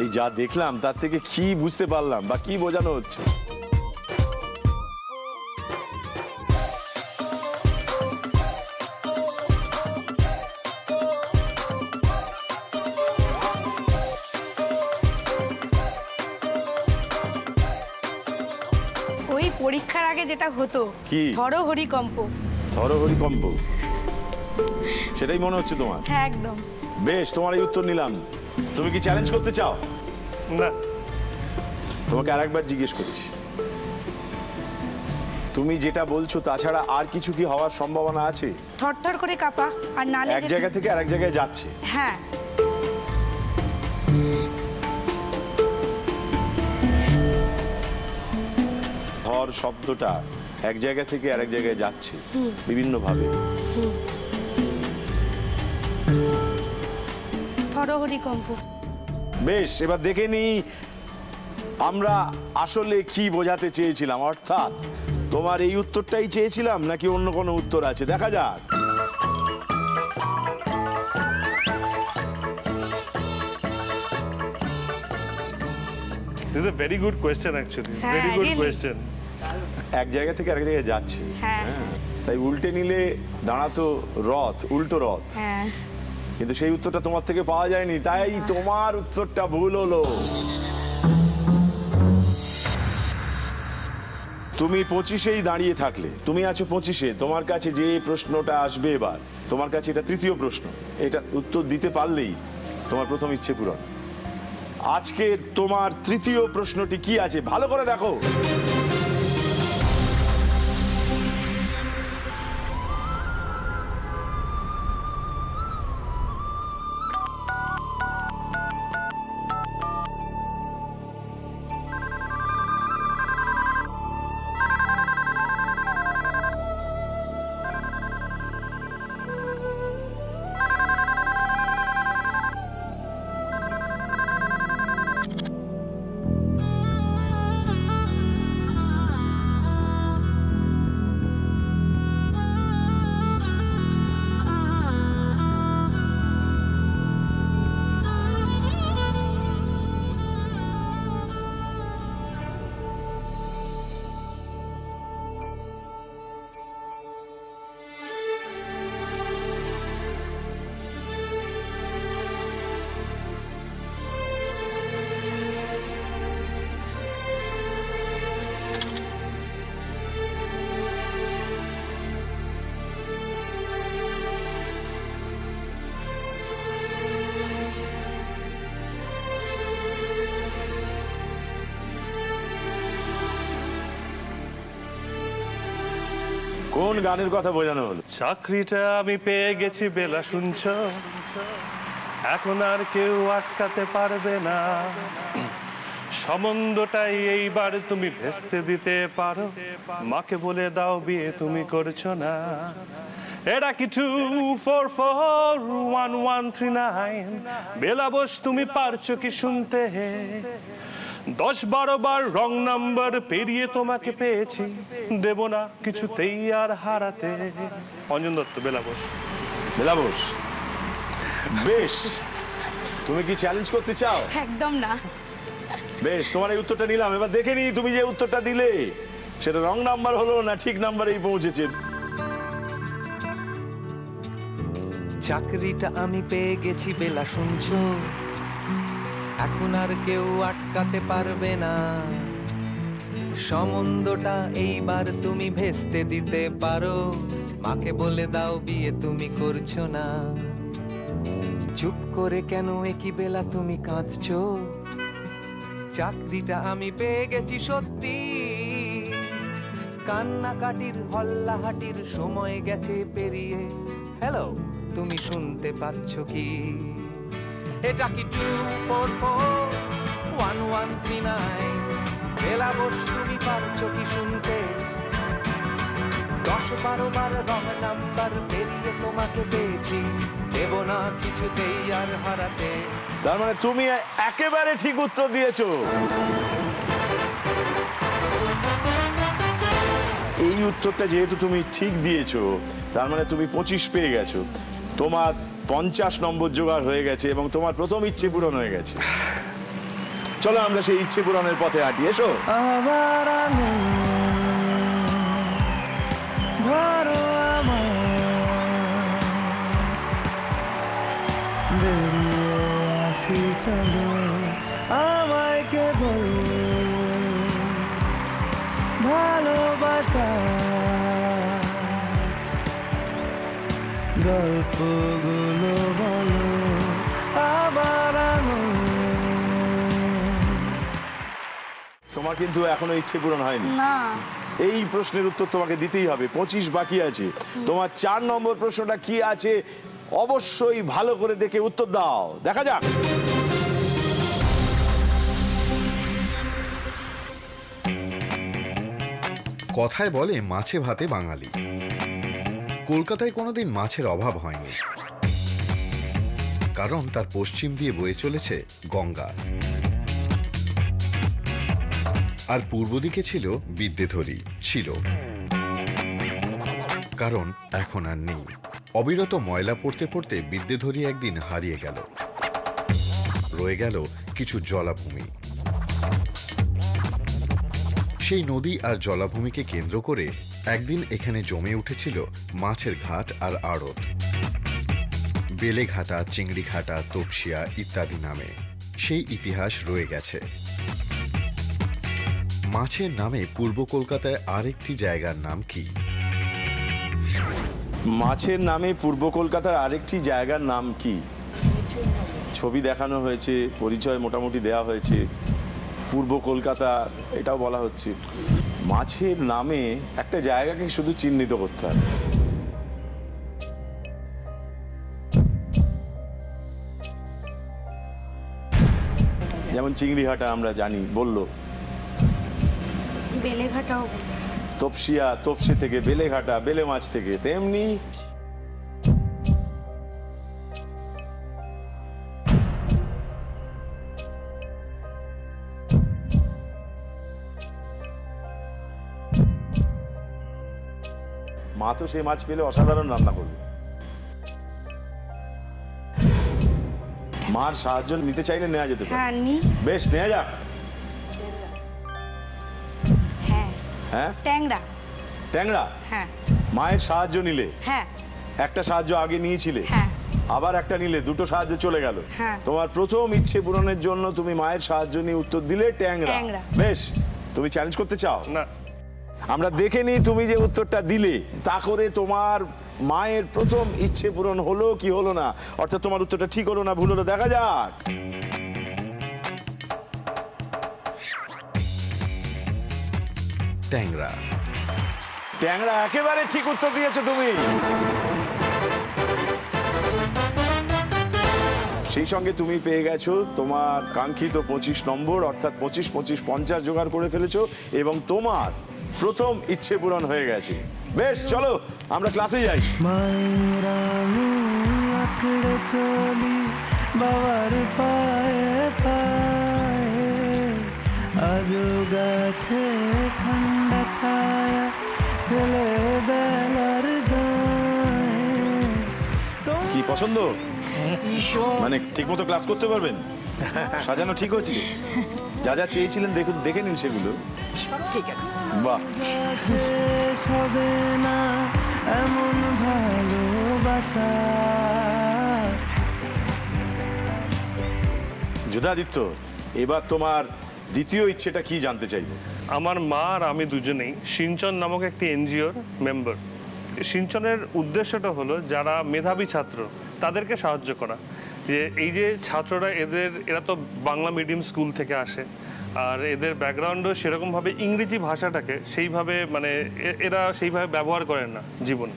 এই যা দেখলাম তার থেকে কি বুঝতে পারলাম বা কি বোঝানো হচ্ছে? ওই পরীক্ষার আগে যেটা হতো, কি? থরহরিকম্প। থরহরিকম্প, সেটাই মনে হচ্ছে তোমার? হ্যাঁ একদম। বেশ, তোমার এই উত্তর নিলাম। তুমি কি চ্যালেঞ্জ করতে চাও? না। তোমাকে আরেকবার জিজ্ঞেস করছি, তুমি যেটা বলছো তাছাড়া আর কিছু কি হওয়ার সম্ভাবনা আছে? থরথর করে কাঁপা আর নালে এক জায়গা থেকে আরেক জায়গায় যাচ্ছে। হ্যাঁ। ধর শব্দটা এক জায়গা থেকে আরেক জায়গায় যাচ্ছে বিভিন্ন ভাবে। থরহরিকম্প। বেশ, এবার দেখে নি আমরা আসলে কি বোঝাতে চেয়েছিলাম, অর্থাৎ তোমার এই উত্তরটাই চেয়েছিলাম নাকি অন্য কোনো উত্তর আছে, দেখা যাক। This is a very good question actually. হ্যাঁ, Very good really. question. এক জায়গা থেকে আরেক জায়গায় যাচ্ছে। হ্যাঁ। তাই উল্টে নিলে দাঁড়াতো রথ, উল্টো রথ। হ্যাঁ। কিন্তু সেই উত্তরটা তোমার থেকে পাওয়া যায়নি, তাই তোমার উত্তরটা ভুল হলো। তুমি 25-এই দাঁড়িয়ে থাকলে, তুমি আছো 25-এ, তোমার কাছে যে প্রশ্নটা আসবে এবার, তোমার কাছে এটা তৃতীয় প্রশ্ন, এটা উত্তর দিতে পারলেই তোমার প্রথম ইচ্ছে পূরণ। আজকে তোমার তৃতীয় প্রশ্নটি কি আছে ভালো করে দেখো। কোন গানের কথা বোঝানো হলো? চাকরিটা আমি পেয়ে গেছি বেলা, শুনছো? এখন আর কেউ আটকাতে পারবে না, সম্বন্ধটাই এইবার তুমি ভেস্তে দিতে পারো, মাকে বলে দাও বিয়ে তুমি করছো না। এটা কি 2441139? বেলা বোস তুমি পারছো কি শুনতে? 10-12 বার রং নাম্বার পেরিয়ে তোমাকে পেয়েছি, দেব না কিছুতেই আর হারাতে। অঞ্জন দত্ত, বেলা বোস। বেলা বোস, বেশ, তুমি কি চ্যালেঞ্জ করতে চাও? একদম না। বেশ, তোমার এই উত্তরটা নিলাম। এবার দেখে নি তুমি যে উত্তরটা দিলে সেটা রং নাম্বার হলো না ঠিক নাম্বারেই পৌঁছেছে। চাকরিটা আমি পেয়ে গেছি বেলা, শুনছো? এখন আর কেউ আটকাতে পারবে না, সম্বন্ধটা এইবার তুমি ভেস্তে দিতে পারো, মাকে বলে দাও বিয়ে তুমি করছো না। চুপ করে কেন একই বেলা তুমি কাঁদছো? চাকরিটা আমি পেয়ে গেছি সত্যি, কান্নাকাটির হল্লাহাটির সময় গেছে পেরিয়ে। হ্যালো, তুমি শুনতে পাচ্ছ কি? এটা কি 2441139? বেলা বোস তুমি পারছো কি শুনতে? 10-12 বার রং নাম্বার পেরিয়ে তোমাকে পেয়েছি, দেব না কিছুতেই আর হারাতে। তার মানে তুমি একেবারে ঠিক উত্তর দিয়েছো। এই উত্তরটা যেহেতু তুমি ঠিক দিয়েছো, তার মানে তুমি 25 পেয়ে গেছো, তোমার 50 নম্বর জোগাড় হয়ে গেছে এবং তোমার প্রথম ইচ্ছে পূরণ হয়ে গেছে। চলো আমরা সেই ইচ্ছে পূরণের পথে হাঁটি, এসো। আবার ধরো আমার বেরিয়ে আসি, চলো আমায় কেবল ভালোবাসা গল্পগুলো বলো। আবার তোমার কিন্তু এখনো ইচ্ছে পূরণ হয়নি। না, এই প্রশ্নের উত্তর তোমাকে দিতেই হবে। 25 বাকি আছে। তোমার 4 নম্বর প্রশ্নটা কি আছে অবশ্যই ভালো করে দেখে উত্তর দাও। দেখা যাক। কথায় বলে মাছে ভাতে বাঙালি। কলকাতায় কোনোদিন মাছের অভাব হয়নি, কারণ তার পশ্চিম দিয়ে বয়ে চলেছে গঙ্গা, আর পূর্ব দিকে ছিল বিদ্যেধরী। ছিল, কারণ এখন আর নেই। অবিরত ময়লা পড়তে পড়তে বিদ্যেধরী একদিন হারিয়ে গেল। রয়ে গেল কিছু জলাভূমি। সেই নদী আর জলাভূমিকে কেন্দ্র করে একদিন এখানে জমে উঠেছিল মাছের ঘাট আর আড়ত। বেলেঘাটা, চিংড়িঘাটা, তপসিয়া ইত্যাদি নামে সেই ইতিহাস রয়ে গেছে। মাছের নামে পূর্ব কলকাতায় আরেকটি জায়গার নাম কি? মাছের নামে পূর্ব কলকাতার আরেকটি জায়গার নাম কি? ছবি দেখানো হয়েছে, পরিচয় মোটামুটি দেওয়া হয়েছে, পূর্ব কলকাতা এটাও বলা হচ্ছে। মাছের নামে একটা জায়গাকে শুধু চিহ্নিত করতে হবে। যেমন চিংড়িঘাটা আমরা জানি, বললো। বেলেঘাটাও, তপসিয়া, তপসি থেকে বেলেঘাটা, বেলে মাছ থেকে। তেমনি মা তো সেই মাছ পেলে অসাধারণ রান্না করবে। মার সাহায্য নিতে চাইলে নেওয়া যেতে পারে। বেশ, নেওয়া যাক। হ্যাঁ, ট্যাংরা। ট্যাংরা, হ্যাঁ। মায়ের সাহায্য নিলে, হ্যাঁ। একটা সাহায্য আগে নিয়েছিলে, হ্যাঁ। আবার একটা নিলে, দুটো সাহায্য চলে গেল। তোমার প্রথম ইচ্ছে পূরণের জন্য তুমি মায়ের সাহায্য নিয়ে উত্তর দিলে ট্যাংরা। বেশ, তুমি চ্যালেঞ্জ করতে চাও? না, আমরা দেখে নিই তুমি যে উত্তরটা দিলে তা করে তোমার মায়ের প্রথম ইচ্ছে পূরণ হলো কি হলো না, অর্থাৎ তোমার উত্তরটা ঠিক হলো না ভুল হলো। দেখা যাক। ট্যাংরা। ট্যাংরা একেবারে ঠিক উত্তর দিয়েছো তুমি। সেই সঙ্গে তুমি পেয়ে গেছো তোমার কাঙ্ক্ষিত 25 নম্বর, অর্থাৎ 25, 25, 50 জোগাড় করে ফেলেছো এবং তোমার প্রথম ইচ্ছে পূরণ হয়ে গেছে। বেশ, চলো আমরা ক্লাসে যাই। চলি বাবার পায়ে পায়ে, আজও গাছে ঠান্ডা ছায়া ছেলেবেলার গায়ে। কি পছন্দ? মানে ঠিক মতো ক্লাস করতে পারবেন? সাজানো ঠিক হচ্ছে? যা যা চেয়েছিলেন দেখুন, দেখে নিন সেগুলো। ঠিক আছে। বাহ, হবে না এমন ভালোবাসা। যুধাদিত্য, এবার তোমার দ্বিতীয় ইচ্ছেটা কি জানতে চাইবো? আমার মা আর আমি দুজনেই সিঞ্চন নামক একটি এনজিওর মেম্বার। সিঞ্চনের উদ্দেশ্যটা হলো যারা মেধাবী ছাত্র তাদেরকে সাহায্য করা। যে এই যে ছাত্ররা এরা তো বাংলা মিডিয়াম স্কুল থেকে আসে, আর এদের ব্যাকগ্রাউন্ডও সেরকমভাবে ইংরেজি ভাষাটাকে সেইভাবে মানে এরা সেইভাবে ব্যবহার করেন না জীবনে।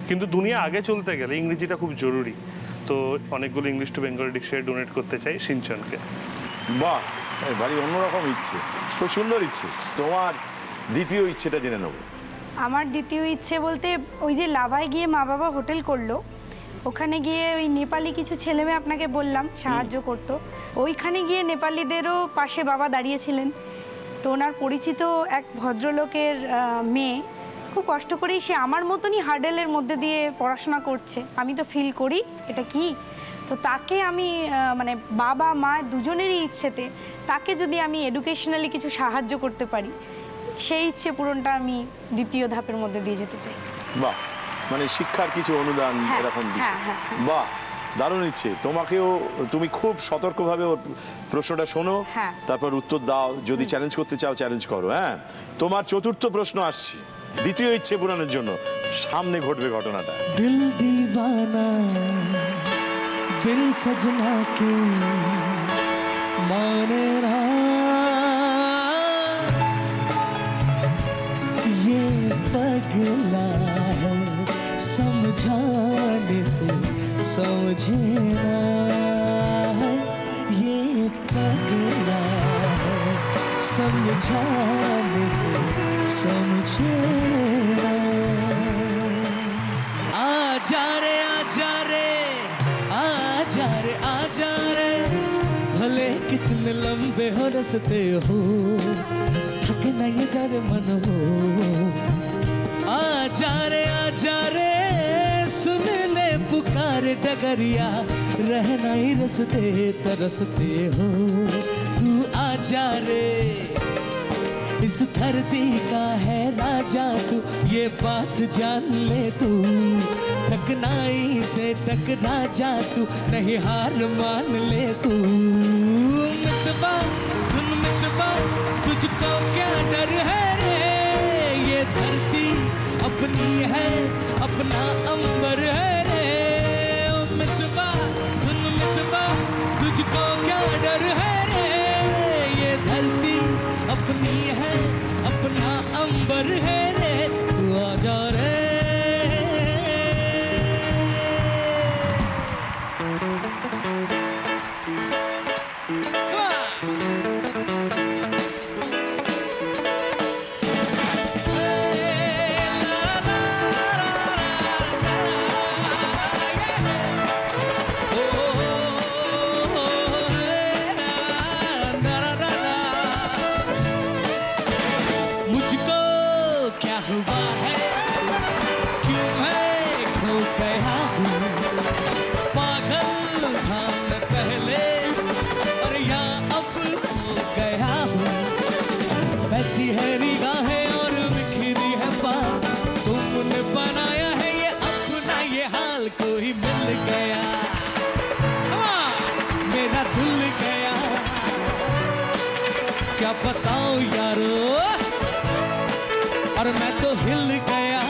কিন্তু দুনিয়া আগে চলতে গেলে ইংরেজিটা খুব জরুরি। তো অনেকগুলো English to Bengali dictionary donate করতে চাই সিঞ্চনকে। বাহ, ভারী অন্যরকম ইচ্ছে, খুব সুন্দর ইচ্ছে। তোমার দ্বিতীয় ইচ্ছেটা জেনে নেব। আমার দ্বিতীয় ইচ্ছে বলতে ওই যে লাভায় গিয়ে মা বাবা হোটেল করলো, ওখানে গিয়ে ওই নেপালি কিছু ছেলেমেয়ে আপনাকে বললাম সাহায্য করতো, ওইখানে গিয়ে নেপালিদেরও পাশে বাবা দাঁড়িয়েছিলেন। তো ওনার পরিচিত এক ভদ্রলোকের মেয়ে খুব কষ্ট করেই সে আমার মতনই হার্ডেলের মধ্যে দিয়ে পড়াশোনা করছে। আমি তো ফিল করি এটা কি, তো তাকে আমি মানে বাবা মা দুজনেরই ইচ্ছেতে তাকে যদি আমি এডুকেশনালি কিছু সাহায্য করতে পারি, সেই ইচ্ছে পূরণটা আমি দ্বিতীয় ধাপের মধ্যে দিয়ে যেতে চাই। বাহ, মানে শিক্ষার কিছু অনুদান এরকম দিচ্ছে। বাহ, দারুণ ইচ্ছে। তোমাকেও তুমি খুব সতর্কভাবে ওর প্রশ্নটা শোনো, তারপর উত্তর দাও। যদি চ্যালেঞ্জ করতে চাও চ্যালেঞ্জ করো। হ্যাঁ, তোমার চতুর্থ প্রশ্ন আসছে দ্বিতীয় ইচ্ছে পূরণের জন্য। সামনে ঘটবে ঘটনাটা। দিল দিওয়ানা বিন সजना के माने ना समझे ना ये पगला है, समझाने से समझे ना। आजा रे आजा रे आजा रे आजा रे, भले कितने लंबे हो रस्ते हो, थक नहीं डर मन हो। आजा रे सुन ले पुकार डगरिया, रहना ही रस्ते तरसते हो। तू आजा रे, इस धरती का है राजा तू, ये बात जान ले तू। टकनाई से टकरा जा तू, नहीं हार मान ले तू। मितबा सुन मितबा, तुझको क्या डर है रे, ये धरती अपनी है, अपना अंबर है रे। ओ मितबा सुन मितबा, तुझको क्या डर है रे, ये धरती अपनी है, अपना अंबर है रे। तू आजा रे। क्या बताऊं यारो, और मैं तो हिल गया।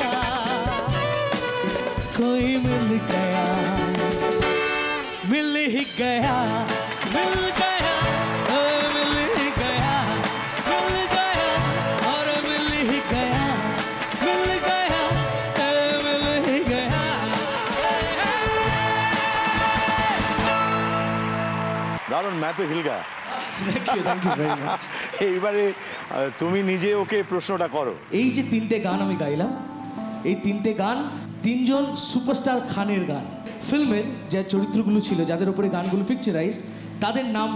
कोई मिल गया, मिल ही गया, मिल गया, मिल ही गया, मिल गया, और मिल ही गया, मिल गया, मिल ही गया। দারুণ, मैं तो हिल गया। এইবারে তুমি নিজে ওকে প্রশ্নটা করো। এই যে তিনটে গান আমি গাইলাম, এই তিনটে গান তিনজন সুপারস্টার খানের গান। ফিল্মের যে চরিত্রগুলো ছিল, যাদের উপরে গানগুলো পিকচারাইজড, তাদের নাম,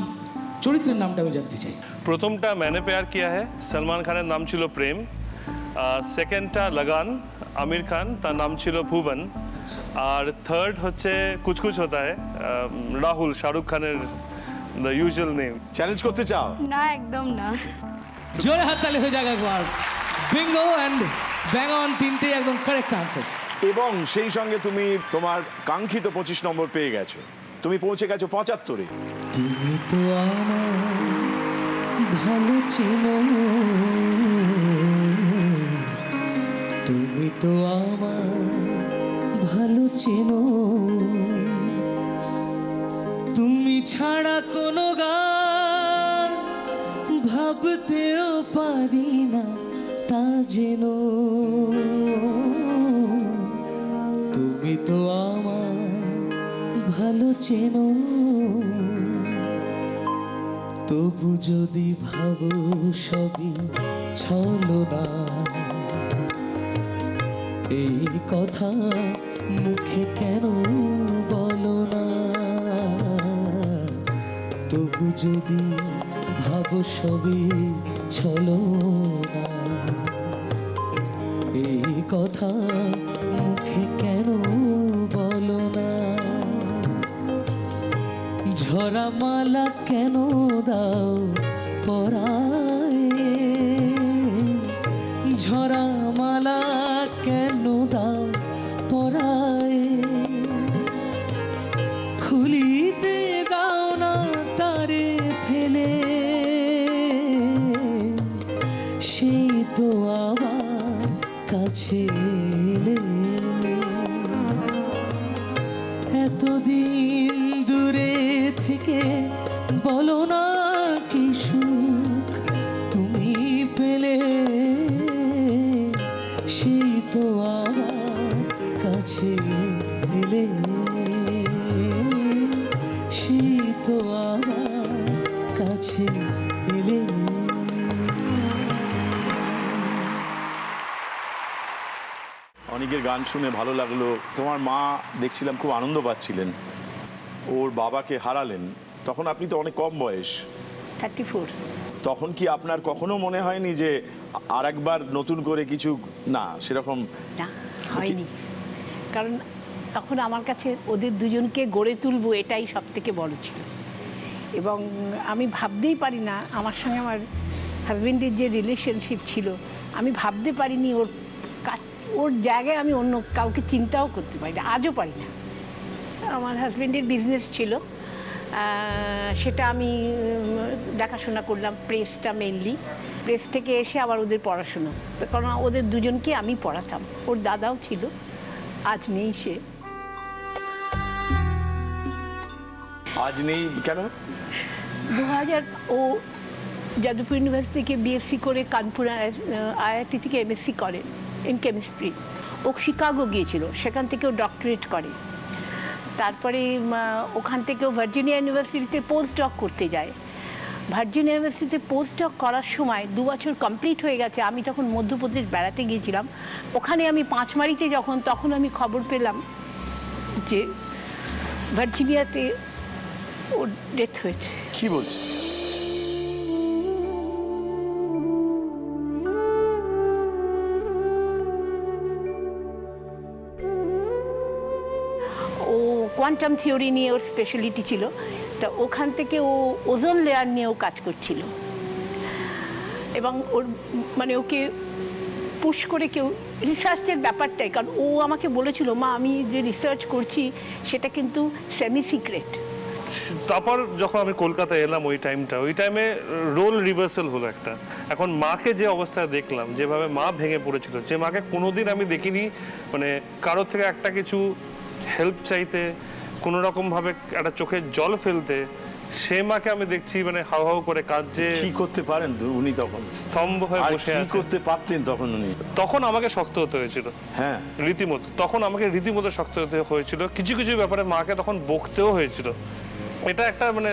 চরিত্রের নামটা আমি জানতে চাই। প্রথমটা मैंने प्यार किया है, সলমান খানের নাম ছিল প্রেম। সেকেন্ডটা লাগান, আমির খান, তার নাম ছিল ভুবন। আর থার্ড হচ্ছে কুছ কুছ হোতা হ্যায়, রাহুল, শাহরুখ খানের the usual name। চ্যালেঞ্জ করতে চাও? না, একদম না। জোরে হাততালি হয়ে যাক একবার। বিঙ্গো এন্ড ব্যাং অন, তিনটে একদম কারেক্ট আনসার। এবং সেই সঙ্গে তুমি তোমার কাঙ্ক্ষিত 25 নম্বর পেয়ে গেছো। তুমি পৌঁছে গেছো 75-এ। তুমি তো আমায় ভালো চেনো, তুমি তো আমায় ভালো চেনো, তুমি ছাড়া কোনো গান ভাবতেও পারি না তা যেন। তুমি তো আমায় ভালো চেনো, তবু যদি ভাবো সবই ছলনা, এই কথা মুখে কেন বলো না। তবু যদি ভাবো সবই ছলনা, এই কথা মুখে কেন বলো না। ঝরা মালা কেন দাও পরায়ে, ঝরা মালা কেন দাও পরায়ে, খুলিতে দাও না তারে ফেলে, সেই তো আবার কাছে এলে। এতদিন দূরে থেকে বলো না কি সুখ তুমি পেলে, সেই তো আবার কাছে এলে। শীত আমার কাছে এলে। অনেকের গান শুনে ভালো লাগলো। তোমার মা দেখছিলাম খুব আনন্দ পাচ্ছিলেন, ওর বাবাকে হারালেন। তখন আপনি তো অনেক কম বয়স, 34। তখন কি আপনার কখনো মনে হয়নি যে আরেকবার নতুন করে কিছু? না, সেরকম না, হয়নি। কারণ তখন আমার কাছে ওদের দুজনকে গড়ে তুলবো এটাই সব থেকে বড় ছিল। এবং আমি ভাবতেই পারি না, আমার সঙ্গে আমার হাজবেন্ডের যে রিলেশনশিপ ছিল, আমি ভাবতে পারিনি ওর জায়গায় আমি অন্য কাউকে চিন্তাও করতে পারি না, আজও পারি না। আমার হাজবেন্ডের বিজনেস ছিল, সেটা আমি দেখাশোনা করলাম, প্রেসটা মেনলি। প্রেস থেকে এসে আবার ওদের পড়াশোনা, কারণ ওদের দুজনকে আমি পড়াতাম। ওর দাদাও ছিল, আজ নেই সে। আজ নেই কেন? 2000 ও যাদবপুর ইউনিভার্সিটি থেকে বিএসসি করে কানপুর আইআইটি থেকে এমএসসি করে ইন কেমিস্ট্রি। ও শিকাগো গিয়েছিল, সেখান থেকে ও ডক্টরেট করে। তারপরে ওখান থেকে ও ভার্জিনিয়া ইউনিভার্সিটিতে পোস্ট ডক করতে যায়। ভার্জিনিয়া ইউনিভার্সিটিতে পোস্ট ডক করার সময় 2 বছর কমপ্লিট হয়ে গেছে। আমি তখন মধ্যপ্রদেশ বেড়াতে গিয়েছিলাম। ওখানে আমি পাঁচমারিতে তখন আমি খবর পেলাম যে ভার্জিনিয়াতে ওর ডেথ হয়েছে। কি বলছে? ও কোয়ান্টাম থিওরি নিয়ে ওর স্পেশালিটি ছিল, তা ওখান থেকে ও ওজোন লেয়ার নিয়েও কাজ করছিল। এবং ওর মানে ওকে পুশ করে কেউ রিসার্চের ব্যাপারটাই, কারণ ও আমাকে বলেছিল, মা আমি যে রিসার্চ করছি সেটা কিন্তু সেমি সিক্রেট। তারপর যখন আমি কলকাতায় এলাম ওই টাইমে রোল রিভার্সাল হলো একটা। এখন মাকে যে অবস্থায় দেখলাম, যেভাবে মা ভেঙে পড়েছিল, যে মাকে কোনোদিন আমি দেখিনি মানে কারোর থেকে একটা কিছু হেল্প চাইতে, কোনো রকমভাবে একটা চোখের জল ফেলতে, সে মাকে আমি দেখছি মানে হাউ হাউ করে কাঁদছে। কি করতে পারেন উনি তখন? স্তম্ভ হয়ে বসে আছে। কি করতে পারতেন তখন উনি? তখন আমাকে শক্ত হতে হয়েছিল। হ্যাঁ, রীতিমতো তখন আমাকে রীতিমতো শক্ত হতে হয়েছিল। কিছু কিছু ব্যাপারে মাকে তখন বকতেও হয়েছিল। এটা একটা মানে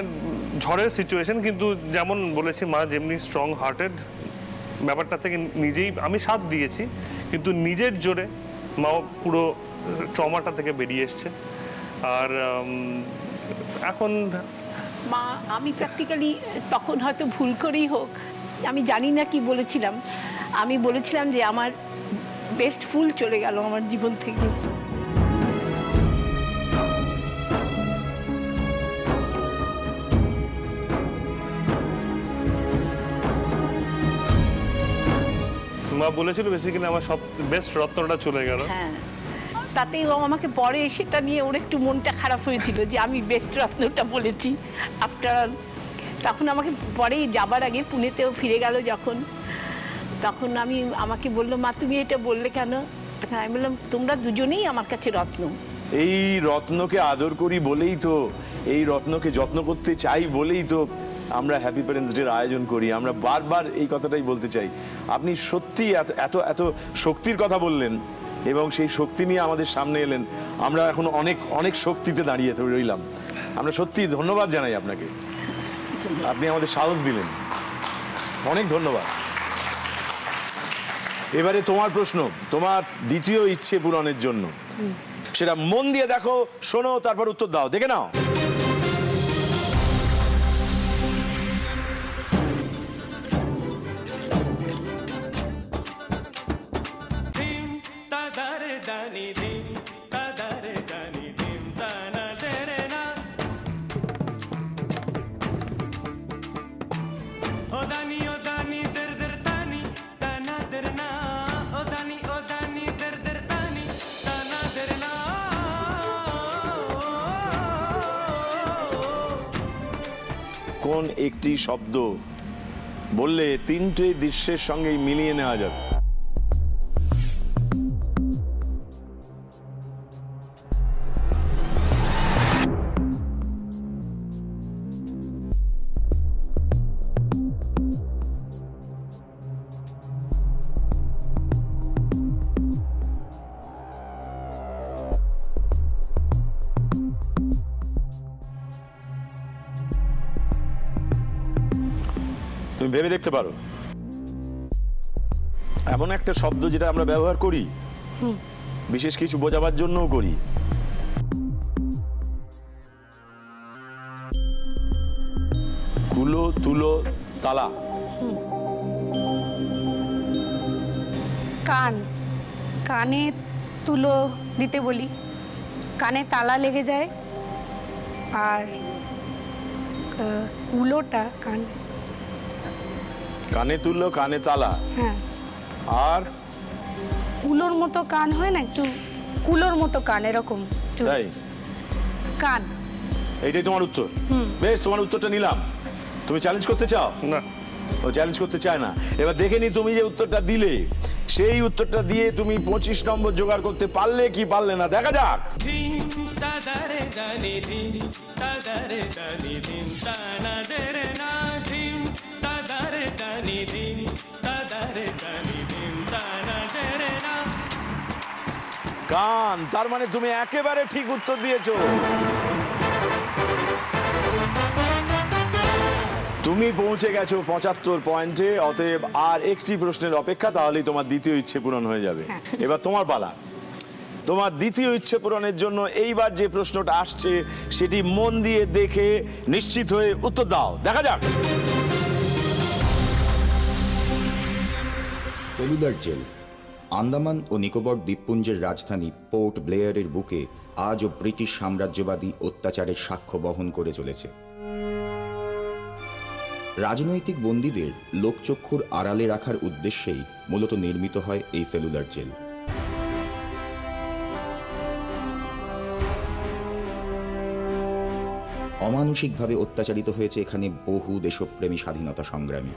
ঝড়ের সিচুয়েশন, কিন্তু যেমন বলেছি মা যেমনি স্ট্রং হার্টেড, ব্যাপারটা থেকে নিজেই আমি সাথ দিয়েছি, কিন্তু নিজের জোরে মাও পুরো ট্রমাটা থেকে বেরিয়ে এসছে। আর এখন মা, আমি প্র্যাকটিক্যালি তখন হয়তো ভুল করেই হোক, আমি জানি না কি বলেছিলাম, আমি বলেছিলাম যে আমার বেস্ট ফুল চলে গেল আমার জীবন থেকে। মা বলেছিল বেসিক্যালি আমার সব বেস্ট রত্নটা চলে গেল। হ্যাঁ, তাতেই ও আমাকে পরে সেটা নিয়ে ওর একটু মনটা খারাপ হয়েছিল যে আমি বেস্ট রত্নটা বলেছি। আফটার তখন আমাকে পরেই যাবার আগে পুনেতেও ফিরে গেল যখন, তখন আমাকে বললো, মা তুমি এটা বললে কেন? তখন আমি বললাম, তোমরা দুজনেই আমার কাছে রত্ন। এই রত্নকে আদর করি বলেই তো, এই রত্নকে যত্ন করতে চাই বলেই তো আমরা হ্যাপি প্যারেন্টস ডের আয়োজন করি। আমরা বারবার এই কথাটাই বলতে চাই। আপনি সত্যি এত এত শক্তির কথা বললেন এবং সেই শক্তি নিয়ে আমাদের সামনে এলেন। আমরা এখন অনেক অনেক শক্তিতে দাঁড়িয়ে রইলাম। আমরা সত্যি ধন্যবাদ জানাই আপনাকে, আপনি আমাদের সাহস দিলেন, অনেক ধন্যবাদ। এবারে তোমার প্রশ্ন, তোমার দ্বিতীয় ইচ্ছে পূরণের জন্য, সেটা মন দিয়ে দেখো, শোনো, তারপর উত্তর দাও। দেখে নাও। কোন একটি শব্দ বললে তিনটে দৃশ্যের সঙ্গেই মিলিয়ে নেওয়া যাবে? তুমি ভেবে দেখতে পারো, এমন একটা শব্দ যেটা আমরা ব্যবহার করি বিশেষ কিছু বোঝাবার জন্যও করি। কুলো, তুলো, তালা। কান, কানে তুলো দিতে বলি, কানে তালা লেগে যায়। আর কুলোটা কানে তুলো, কানে তালা। হ্যাঁ। আর কুলোর মতো কান হয় না, একটু কুলোর মতো কান, এরকম তাই কান। এইটাই তোমার উত্তর? বেশ, তোমার উত্তরটা নিলাম। তুমি চ্যালেঞ্জ করতে চাও? না, ও চ্যালেঞ্জ করতে চায় না। এবার দেখে নি তুমি যে উত্তরটা দিলে, সেই উত্তরটা দিয়ে তুমি 25 নম্বর জোগাড় করতে পারলে কি পারলে না, দেখা যাক। কান, তার মানে তুমি একেবারে ঠিক উত্তর দিয়েছো। তুমি পৌঁছে গেছো 75 পয়েন্টে। অতএব আর একটি প্রশ্নের অপেক্ষা, তাহলেই তোমার দ্বিতীয় ইচ্ছে পূরণ হয়ে যাবে। এবার তোমার পালা। তোমার দ্বিতীয় ইচ্ছে পূরণের জন্য এইবার যে প্রশ্নটা আসছে সেটি মন দিয়ে দেখে নিশ্চিত হয়ে উত্তর দাও, দেখা যাক। সেলুলার জেল আন্দামান ও নিকোবর দ্বীপপুঞ্জের রাজধানী পোর্ট ব্লেয়ারের বুকে আজও ব্রিটিশ সাম্রাজ্যবাদী অত্যাচারের সাক্ষ্য বহন করে চলেছে। রাজনৈতিক বন্দীদের লোকচক্ষুর আড়ালে রাখার উদ্দেশ্যেই মূলত নির্মিত হয় এই সেলুলার জেল। অমানুষিকভাবে অত্যাচারিত হয়েছে এখানে বহু দেশপ্রেমী স্বাধীনতা সংগ্রামী।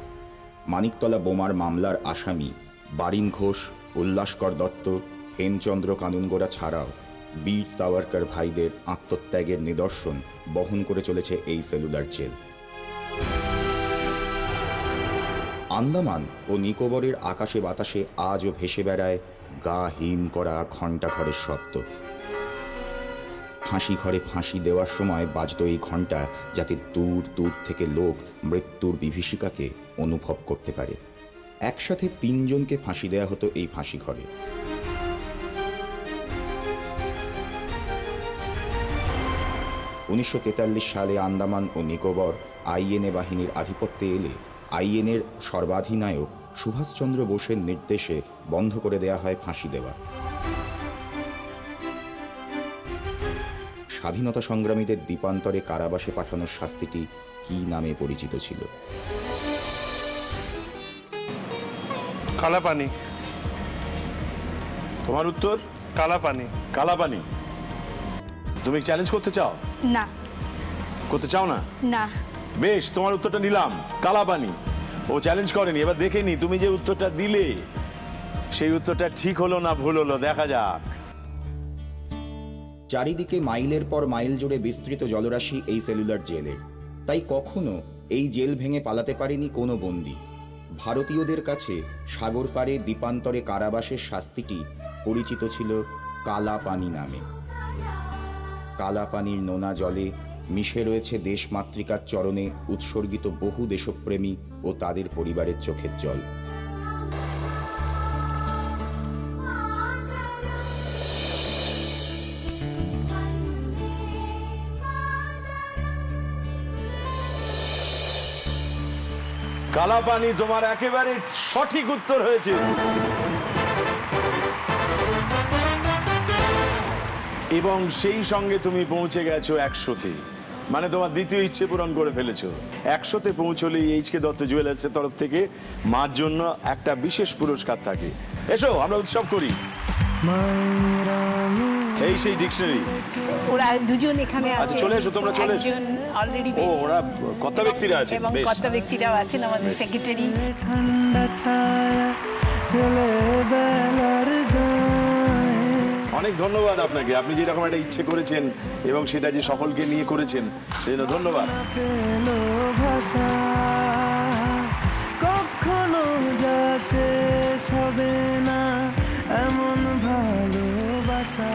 মানিকতলা বোমার মামলার আসামি বারিন ঘোষ, উল্লাসকর দত্ত, হেমচন্দ্র কানুনগোড়া ছাড়াও বীর সাভারকর ভাইদের আত্মত্যাগের নিদর্শন বহন করে চলেছে এই সেলুলার জেল। আন্দামান ও নিকোবরের আকাশে বাতাসে আজও ভেসে বেড়ায় গা হিম করা ঘণ্টাঘরের শব্দ। ফাঁসি ঘরে ফাঁসি দেওয়ার সময় বাজত এই ঘণ্টা, যাতে দূর দূর থেকে লোক মৃত্যুর বিভীষিকাকে অনুভব করতে পারে। একসাথে 3 জনকে ফাঁসি দেয়া হতো এই ফাঁসি ঘরে। 1943 সালে আন্দামান ও নিকোবর আইএনএ বাহিনীর আধিপত্যে এলে আইএনএর সর্বাধিনায়ক সুভাষচন্দ্র বোসের নির্দেশে বন্ধ করে দেয়া হয় ফাঁসি দেওয়া। স্বাধীনতা সংগ্রামীদের দ্বীপান্তরে কারাবাসে পাঠানোর শাস্তিটি কি নামে পরিচিত ছিল? কালাপানি। তোমার উত্তর? কালাপানি। কালাপানি। তুমি চ্যালেঞ্জ করতে চাও? না। করতে চাও না? না। বেশ, তোমার উত্তরটা নিলাম, কালাপানি। ও চ্যালেঞ্জ করেনি। এবার দেখে নি তুমি যে উত্তরটা দিলে সেই উত্তরটা ঠিক হলো না ভুল হলো, দেখা যাক। চারিদিকে মাইলের পর মাইল জুড়ে বিস্তৃত জলরাশি এই সেলুলার জেলের। তাই কখনো এই জেল ভেঙে পালাতে পারেনি কোনো বন্দী। ভারতীয়দের কাছে সাগর পাড়ে দ্বীপান্তরে কারাবাসের শাস্তিটি পরিচিত ছিল কালাপানি নামে। কালাপানির নোনা জলে মিশে রয়েছে দেশমাতৃকার চরণে উৎসর্গিত বহু দেশপ্রেমী ও তাদের পরিবারের চোখের জল। কালাপানি তোমার একেবারে সঠিক উত্তর হয়েছে। এবং সেই সঙ্গে তুমি পৌঁছে গেছো 100-তে, মানে তোমার দ্বিতীয় ইচ্ছে পূরণ করে ফেলেছো। 100-তে পৌঁছলেই এইচকে দত্ত জুয়েলার্সের তরফ থেকে মার জন্য একটা বিশেষ পুরস্কার থাকে। এসো আমরা উৎসব করি। এই সেই ডিকশনারি। ওরা দুজন এখানে আছে। আচ্ছা চলে এসো, তোমরা চলে এসো। অলরেডি ও ওরা কর্তা ব্যক্তিরা আছেন। এবং কর্তা ব্যক্তিরাও আছেন, আমাদের সেক্রেটারি। অনেক ধন্যবাদ আপনাকে, আপনি যেরকম একটা ইচ্ছে করেছেন এবং সেটা যে সকলকে নিয়ে করেছেন সেই জন্য ধন্যবাদ। কখনো যা শেষ হবে না এমন ভালোবাসা।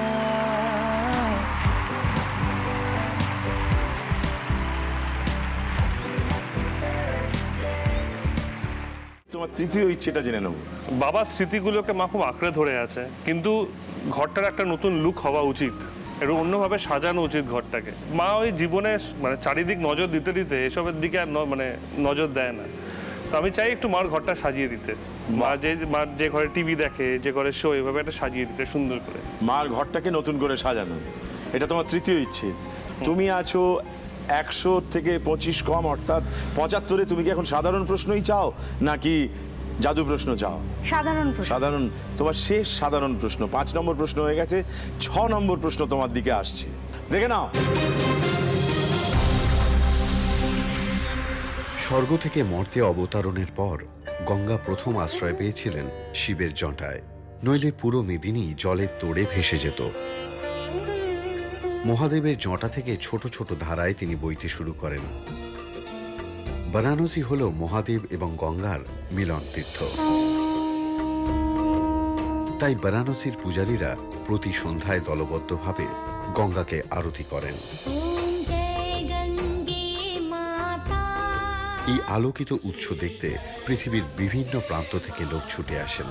তোমার তৃতীয় ইচ্ছেটা জেনে নেব। বাবার স্মৃতিগুলোকে মা খুব আঁকড়ে ধরে আছে, কিন্তু ঘরটার একটা নতুন লুক হওয়া উচিত, একটু অন্যভাবে সাজানো উচিত ঘরটাকে। মা ওই জীবনে মানে চারিদিক নজর দিতে দিতে এসবের দিকে আর মানে নজর দেয় না। তো আমি চাই একটু মার ঘরটা সাজিয়ে দিতে, মার যে ঘরে টিভি দেখে, যে ঘরে শো, এভাবে একটা সাজিয়ে দিতে সুন্দর করে। মার ঘরটাকে নতুন করে সাজানো, এটা তোমার তৃতীয় ইচ্ছে। তুমি আছো 100 থেকে 25 কম, অর্থাৎ 75-এ। তুমি কি এখন সাধারণ প্রশ্নই চাও নাকি জাদু প্রশ্ন চাও? সাধারণ প্রশ্ন। সাধারণ, তোমার শেষ সাধারণ প্রশ্ন। 5 নম্বর প্রশ্ন হয়ে গেছে, 6 নম্বর প্রশ্ন তোমার দিকে আসছে, দেখে নাও। স্বর্গ থেকে মর্তে অবতরণের পর গঙ্গা প্রথম আশ্রয় পেয়েছিলেন শিবের জটায়, নইলে পুরো মেদিনী জলের তোড়ে ভেসে যেত। মহাদেবের জটা থেকে ছোট ছোট ধারায় তিনি বইতে শুরু করেন। বারাণসী হল মহাদেব এবং গঙ্গার মিলন তীর্থ। তাই বারাণসীর পূজারীরা প্রতি সন্ধ্যায় দলবদ্ধভাবে গঙ্গাকে আরতি করেন। এই আলোকিত উৎস দেখতে পৃথিবীর বিভিন্ন প্রান্ত থেকে লোক ছুটে আসেন।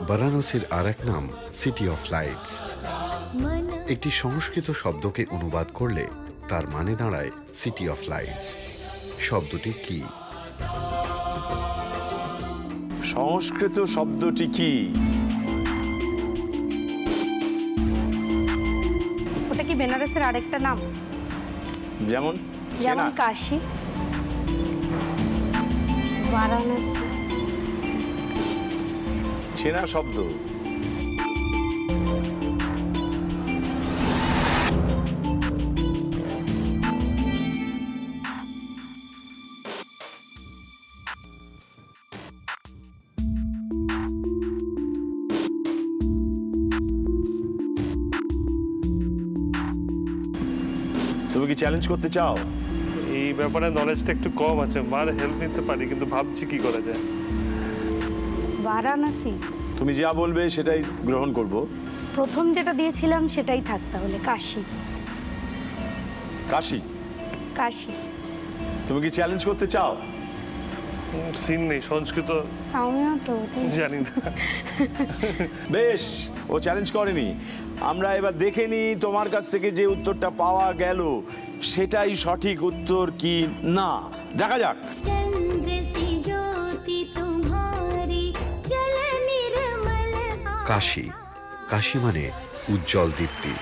বারাণসীর আর এক নাম সিটি অফ লাইটস। একটি সংস্কৃত শব্দকে অনুবাদ করলে তার মানে দাঁড়ায় সিটি অফ লাইটস। শব্দটি কি? সংস্কৃত শব্দটি কি? ওটা কি বেনারসের আরেকটা নাম? যেমন যেমন কাশী, বারাণসী। চেনা শব্দ। তুমি কি চ্যালেঞ্জ করতে চাও? এই ব্যাপারে নলেজটা একটু কম আছে, মার হেল্প নিতে পারি, কিন্তু ভাবছি কি করা যায়। বারাণসী। তুমি যা বলবে সেটাই গ্রহণ করব। প্রথম যেটা দিয়েছিলাম সেটাই থাক তাহলে, কাশী। কাশী? কাশী। তুমি কি চ্যালেঞ্জ করতে চাও? সিন নেই, সংস্কৃত আমিও তো জানি না। বেশ, ও চ্যালেঞ্জ করেনি। আমরা এবার দেখে নিই তোমার কাছ থেকে যে উত্তরটা পাওয়া গেল সেটাই সঠিক উত্তর কি না। দেখা যাক। কাশী। কাশী মানে উজ্জ্বল দীপ্তি।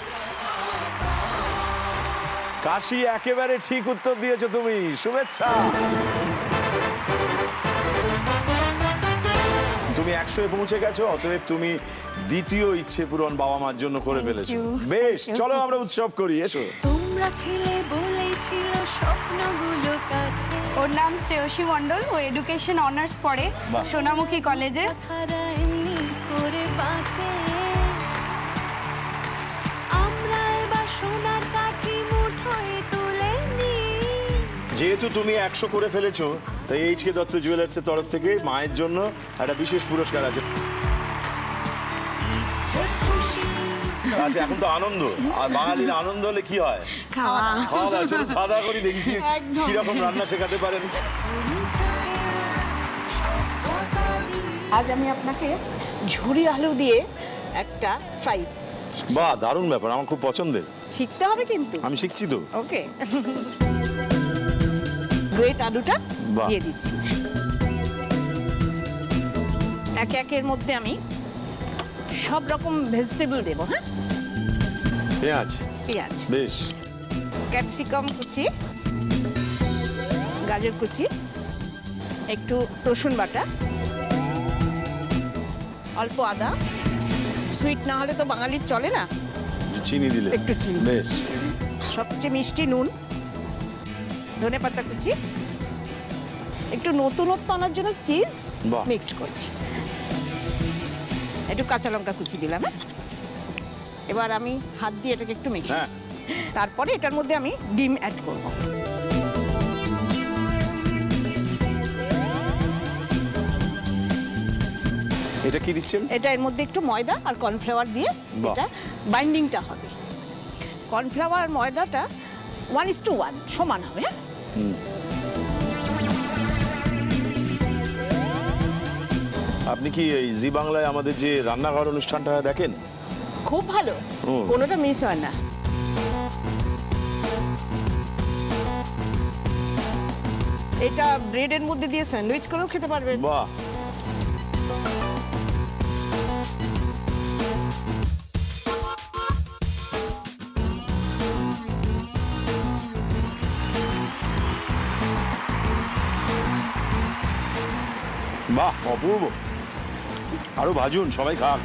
কাশী একেবারে ঠিক উত্তর দিয়েছো তুমি, শুভেচ্ছা। তুমি 100-এ পৌঁছে গেছো, অতএব তুমি দ্বিতীয় ইচ্ছে পূরণ বাবা মার জন্য করে ফেলেছো। বেশ, চলো আমরা উৎসব করি, এসো। তোমরা ছেলে বলেছিল স্বপ্নগুলো কাছে। ওর নাম শ্রেয়সী মণ্ডল, ও এডুকেশন অনার্স পড়ে সোনামুখী কলেজে। করে বাঁচে আমরা এবার সোনার কাঠি মুঠোয় তুলে নি। যেহেতু তুমি 100 করে ফেলেছো, তাই এইচকে দত্ত জুয়েলার্সের তরফ থেকে মায়ের জন্য একটা বিশেষ পুরস্কার আছে। আজকে এখন তো আনন্দ, আর বাঙালির আনন্দ হলে কি হয়? খাওয়া দাওয়া। চলুন খাওয়া দাওয়া করি, দেখি কিরকম রান্না শেখাতে পারেন। আজ আমি আপনাকে ঝুরি আলু দিয়ে একটা ফ্রাই। বাহ, দারুণ ব্যাপার, আমার খুব পছন্দের। শিখতে হবে কিন্তু। আমি শিখছি তো। ওকে। গ্রেট আলুটা দিয়ে দিচ্ছি। একে একের মধ্যে আমি সব রকম ভেজিটেবল দেবো। হ্যাঁ, পেঁয়াজ। পেঁয়াজ, বেশ। ক্যাপসিকাম কুচি, গাজর কুচি, একটু রসুন বাটা, অল্প আদা। সুইট না হলে তো বাঙালির চলে না, চিনি দিলে একটু চিনি। বেশ। সবচেয়ে মিষ্টি নুন, ধনেপাতা কুচি, একটু নতুনত্ব আনার জন্য চিজ মিক্সড করছি, একটু কাঁচা লঙ্কা কুচি দিলাম। এবার আমি হাত দিয়ে এটাকে একটু মেখে, তারপরে এটার মধ্যে আমি ডিম অ্যাড করব। এটা কি দিচ্ছেন? এটা এর মধ্যে একটু ময়দা আর কর্নফ্লাওয়ার দিয়ে এটা বাইন্ডিংটা হবে। কর্নফ্লাওয়ার আর ময়দাটা 1:1 সমান হবে। আপনি কি এই জি বাংলায় আমাদের যে রান্নাঘর অনুষ্ঠানটা দেখেন? খুব ভালো, কোনোটা মিস হয় না। এটা ব্রেডের মধ্যে দিয়ে স্যান্ডউইচ করেও খেতে পারবেন। বাহ, বাহ, অপূর্ব। আরো ভাজুন, সবাই খাক।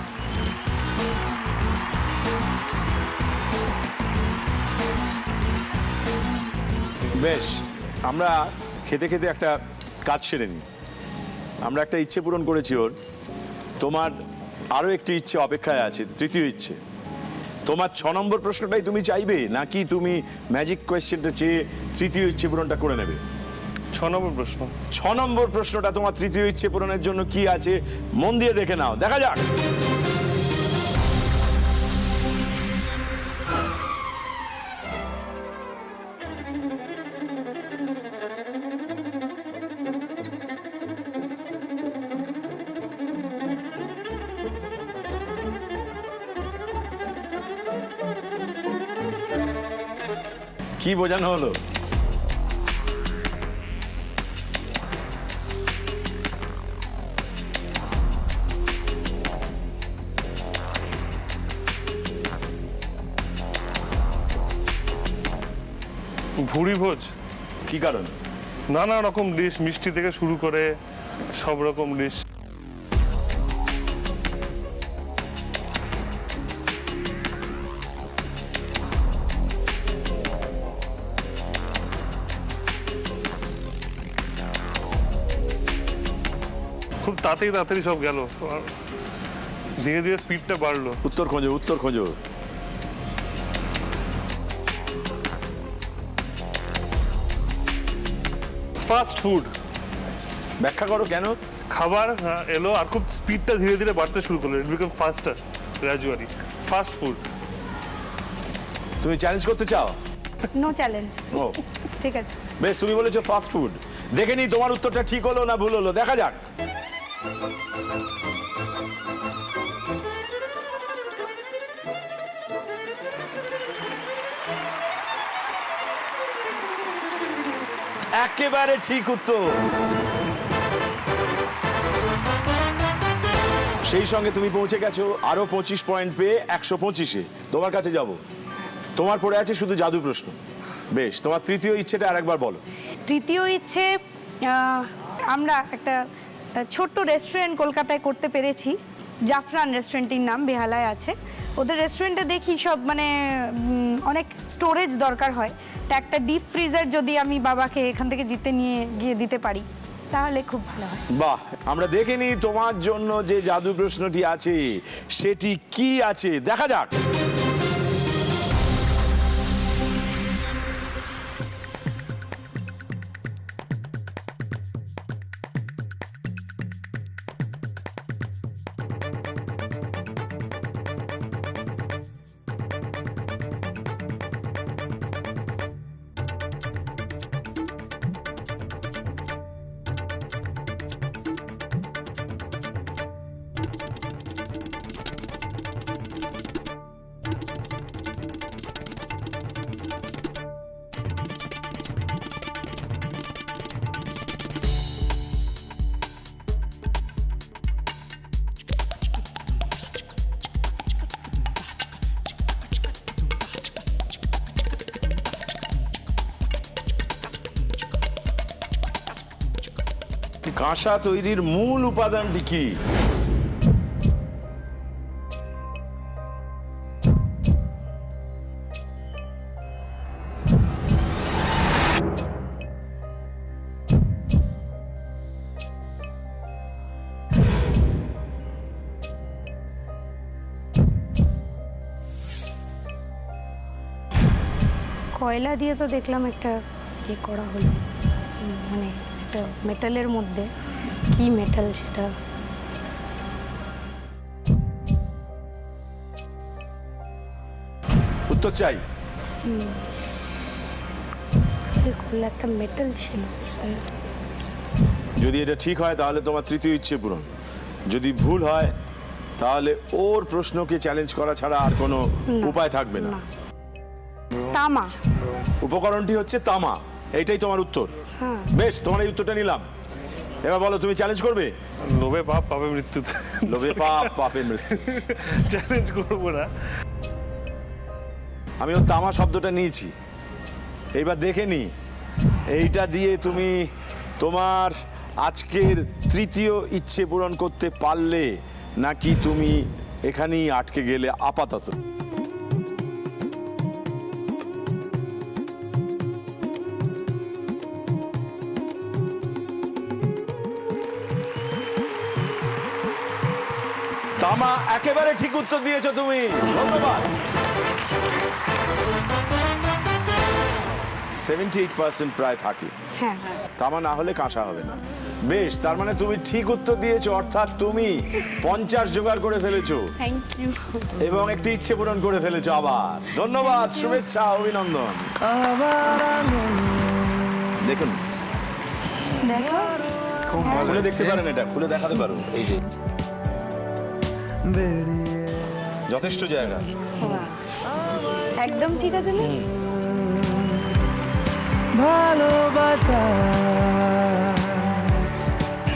বেশ, আমরা খেতে খেতে একটা কাজ সেরে নিই। আমরা একটা ইচ্ছে পূরণ করেছি ওর, তোমার আরো একটি ইচ্ছে অপেক্ষায় আছে, তৃতীয় ইচ্ছে। তোমার 6 নম্বর প্রশ্নটাই তুমি চাইবে, নাকি তুমি ম্যাজিক কোয়েশ্চেনটা চেয়ে তৃতীয় ইচ্ছে পূরণটা করে নেবে? 6 নম্বর প্রশ্ন। 6 নম্বর প্রশ্নটা তোমার তৃতীয় ইচ্ছে পূরণের জন্য কি আছে মন দিয়ে দেখে নাও, দেখা যাক। কি বোঝানো হলো? ভুড়ি ভোজ। কি কারণ? নানা রকম ডিশ, মিষ্টি থেকে শুরু করে সব রকম ডিশ। খুব তাড়াতাড়ি সব গেল, ধীরে ধীরে স্পিডটা বাড়লো। উত্তর খোঁজো, উত্তর খোঁজো। Fast food. ব্যাখ্যা করো কেন? খাবার এলো আর খুব স্পিডটা ধীরে ধীরে বাড়তে শুরু করলো, it became faster gradually. Fast food. তুমি চ্যালেঞ্জ করতে চাও? No challenge. ও ঠিক আছে, বেশ, তুমি বলেছো ফাস্ট ফুড। দেখে নি তোমার উত্তরটা ঠিক হলো না ভুল হলো, দেখা যাক। একেবারে ঠিক উত্তর। সেই সঙ্গে তুমি পৌঁছে গেছো আরো 25 পয়েন্ট পেয়ে 125-এ। তোমার কাছে যাব। তোমার পড়ে আছে শুধু জাদু প্রশ্ন। বেশ, তোমার তৃতীয় ইচ্ছেটা আরেকবার বলো। তৃতীয় ইচ্ছে, আমরা একটা ছোট্ট রেস্টুরেন্ট কলকাতায় করতে পেরেছি। জাফরান রেস্টুরেন্টের নাম, বেহালায় আছে। ওদের রেস্টুরেন্টে দেখি সব মানে অনেক স্টোরেজ দরকার হয়, তা একটা ডিপ ফ্রিজার যদি আমি বাবাকে এখান থেকে জিতে নিয়ে গিয়ে দিতে পারি তাহলে খুব ভালো হয়। বাহ, আমরা দেখে নিই তোমার জন্য যে জাদু প্রশ্নটি আছে সেটি কি আছে, দেখা যাক। কাঁসা তৈরির মূল উপাদানটি কি? কয়লা দিয়ে তো দেখলাম একটা ইয়ে করা হলো, মানে একটা মেটালের মধ্যে, কি মেটাল সেটা? উত্তর চাই। একটা মেটাল ছিল। যদি এটা ঠিক হয় তাহলে তোমার তৃতীয় ইচ্ছে পূরণ। যদি ভুল হয় তাহলে ওর প্রশ্নকে চ্যালেঞ্জ করা ছাড়া আর কোনো উপায় থাকবে না। তামা। উপকরণটি হচ্ছে তামা, এইটাই তোমার উত্তর। বেশ, তোমার এই উত্তরটা নিলাম। এবার বলো, তুমি চ্যালেঞ্জ করবে? লোভে পাপ পাপে মৃত্যুতে। লোভে পাপ পাপে মৃত্যু। চ্যালেঞ্জ করবো না। আমি ওর তামা শব্দটা নিয়েছি, এইবার দেখে নি এইটা দিয়ে তুমি তোমার আজকের তৃতীয় ইচ্ছে পূরণ করতে পারলে নাকি তুমি এখানেই আটকে গেলে আপাতত। তামা একেবারে ঠিক উত্তর দিয়েছো তুমি, ধন্যবাদ। 78% প্রায় থাকে, তামা না হলে কাঁসা হবে না। বেশ, তার মানে তুমি ঠিক উত্তর দিয়েছো, অর্থাৎ তুমি 50 জোগাড় করে ফেলেছো এবং একটি ইচ্ছে পূরণ করে ফেলেছো আবার। ধন্যবাদ, শুভেচ্ছা, অভিনন্দন। দেখুন, খুলে দেখতে পারেন, এটা খুলে দেখাতে পারো। এই যে যথেষ্ট জায়গা, একদম ঠিক আছে না? ভালোবাসা।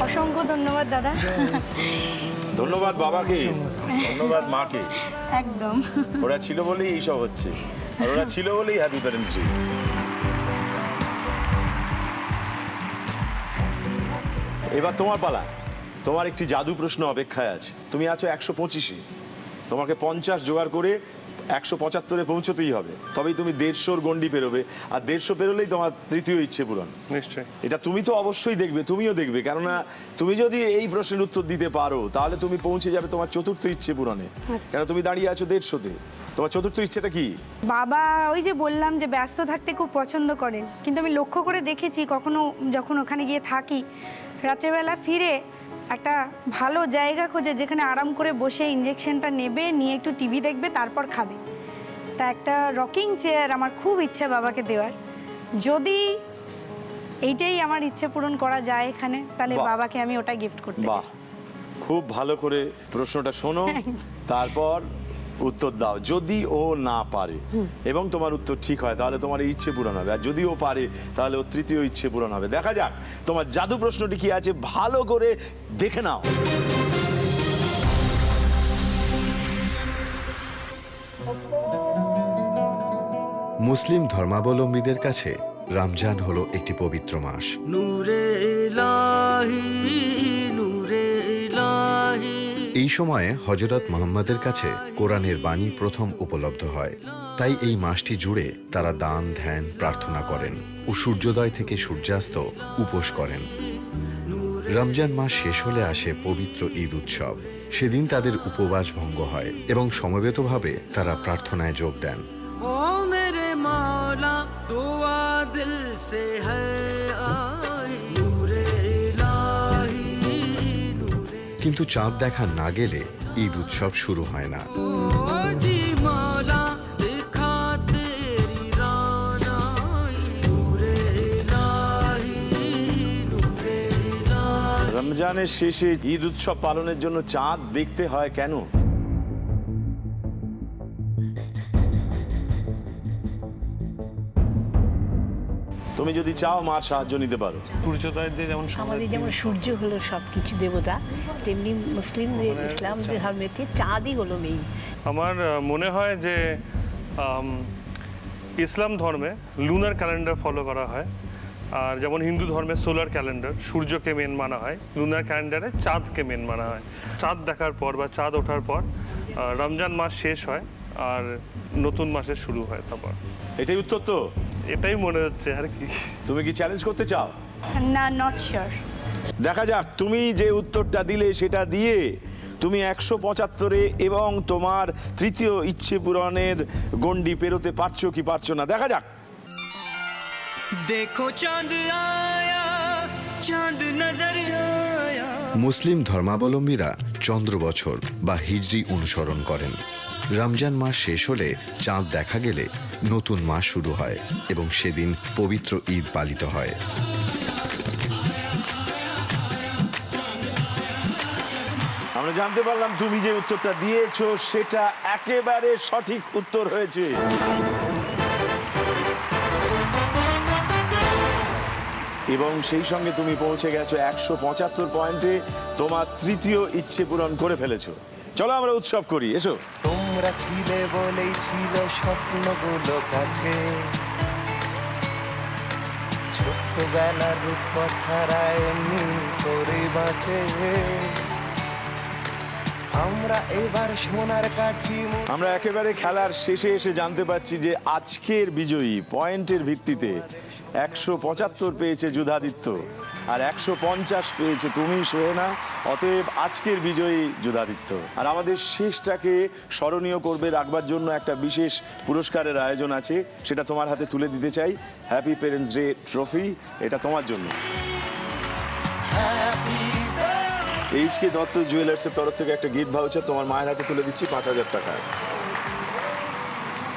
অসংখ্য ধন্যবাদ দাদা। ধন্যবাদ বাবাকে, ধন্যবাদ মাকে। একদম, ওরা ছিল বলেই এইসব হচ্ছে, আর ওরা ছিল বলেই হ্যাপি প্যারেন্টস ডে। এবার তোমার পালা। তোমার একটি জাদু প্রশ্ন অপেক্ষায় আছে। তুমি আছো 125-এ, তোমাকে 50 জোগাড় করে 175-এ পৌঁছতেই হবে, তবেই তুমি 150-র গন্ডি পেরোবে, আর 150 পেরোলেই তোমার তৃতীয় ইচ্ছে পূরণ। নিশ্চয়ই, এটা তুমি তো অবশ্যই দেখবে, তুমিও দেখবে, কেননা তুমি যদি এই প্রশ্নের উত্তর দিতে পারো তাহলে তুমি পৌঁছে যাবে তোমার চতুর্থ ইচ্ছে পূরণে। কেন তুমি দাঁড়িয়ে আছো 150-তে। তোমার চতুর্থ ইচ্ছেটা কি? বাবা ওই যে বললাম যে ব্যস্ত থাকতে খুব পছন্দ করেন, কিন্তু আমি লক্ষ্য করে দেখেছি কখনো যখন ওখানে গিয়ে থাকি, রাত্রেবেলা ফিরে একটা ভালো জায়গা খোঁজে যেখানে আরাম করে বসে ইঞ্জেকশনটা নেবে, নিয়ে একটু টিভি দেখবে, তারপর খাবে। তা একটা রকিং চেয়ার আমার খুব ইচ্ছে বাবাকে দেওয়ার। যদি এইটাই আমার ইচ্ছে পূরণ করা যায় এখানে, তাহলে বাবাকে আমি ওটা গিফট করতে চাই। খুব ভালো করে প্রশ্নটা শোনো, তারপর উত্তর দাও। যদি ও না পারে এবং তোমার উত্তর ঠিক হয় তাহলে তোমার এই ইচ্ছে পূরণ হবে, আর যদি ও পারে তাহলে ওর তৃতীয় ইচ্ছে পূরণ হবে। দেখা যাক তোমার জাদু প্রশ্নটি কি আছে, ভালো করে দেখে নাও। মুসলিম ধর্মাবলম্বীদের কাছে রমজান হলো একটি পবিত্র মাস। নূরে ইলাহি, নূরে ইলাহি। এই সময়ে হযরত মুহাম্মদের কাছে কোরআনের বাণী প্রথম উপলব্ধ হয়, তাই এই মাসটি জুড়ে তারা দান, ধ্যান, প্রার্থনা করেন ও সূর্যোদয় থেকে সূর্যাস্ত উপোস করেন। রমজান মাস শেষ হলে আসে পবিত্র ঈদ উৎসব। সেদিন তাদের উপবাস ভঙ্গ হয় এবং সমবেতভাবে তারা প্রার্থনায় যোগ দেন। ও মেরে মাওলা, দুআ দিল সে হ্যায় আই, নূরে ইলাহি, নূরে। কিন্তু চাঁদ দেখা না গেলে ঈদ উৎসব শুরু হয় না। ও জি মাওলা, দেখা তেরি রানাই, নূরে ইলাহি, নূরে ইলাহি। রমজানের শেষে ঈদ উৎসব পালনের জন্য চাঁদ দেখতে হয় কেন? তুমি যদি চাও মার সাহায্য নিতে পারো। সূর্যোদয় দিয়ে যেমন আমাদের যেমন সূর্য হলো সবকিছু দেবতা, তেমনি মুসলিম ইসলাম ধর্মেতে চাঁদই হলো মেইন। আমার মনে হয় যে ইসলাম ধর্মে লুনার ক্যালেন্ডার ফলো করা হয়, আর যেমন হিন্দু ধর্মে সোলার ক্যালেন্ডার, সূর্যকে মেন মানা হয়, লুনার ক্যালেন্ডারে চাঁদকে মেন মানা হয়। চাঁদ দেখার পর বা চাঁদ ওঠার পর রমজান মাস শেষ হয় আর নতুন মাসের শুরু হয়। তারপর এটাই উত্তর তো? এটাই মনে হচ্ছে আর কি। তুমি কি চ্যালেঞ্জ করতে চাও? না, নট শিওর। দেখা যাক তুমি যে উত্তরটা দিলে সেটা দিয়ে তুমি 175-এ এবং তোমার তৃতীয় ইচ্ছে পূরণের গন্ডি পেরোতে পারছো কি পারছো না, দেখা যাক। দেখো চাঁদ আয়া, চাঁদ নজর আয়া। মুসলিম ধর্মাবলম্বীরা চন্দ্র বছর বা হিজরি অনুসরণ করেন। রমজান মাস শেষ হলে চাঁদ দেখা গেলে নতুন মাস শুরু হয় এবং সেদিন পবিত্র ঈদ পালিত হয়। আমরা জানতে পারলাম তুমি যে উত্তরটা দিয়েছো সেটা একেবারে সঠিক উত্তর হয়েছে। এবং সেই সঙ্গে তুমি পৌঁছে গেছো 175 পয়েন্টে, তোমার তৃতীয় ইচ্ছে পূরণ করে ফেলেছো। চলো আমরা উৎসব করি, এসো। তোমরা ছিলে বলেই ছিল স্বপ্নগুলো কাছে, ছোট্টবেলার রূপকথারা এমনি করে বাঁচে। আমরা এবার সোনার কাঠি। আমরা একেবারে খেলার শেষে এসে জানতে পারছি যে আজকের বিজয়ী পয়েন্টের ভিত্তিতে 175 পেয়েছে যুধাদিত্য আর 150 পেয়েছে তুমি সোহেনা। অতএব আজকের বিজয়ী যুধাদিত্য। আর আমাদের শেষটাকে স্মরণীয় করবে রাখবার জন্য একটা বিশেষ পুরস্কারের আয়োজন আছে, সেটা তোমার হাতে তুলে দিতে চাই। হ্যাপি পেরেন্টস ডে ট্রফি, এটা তোমার জন্য। এইচকে দত্ত জুয়েলার্সের তরফ থেকে একটা গিফট ভাউচার তোমার মায়ের হাতে তুলে দিচ্ছি 5000 টাকা।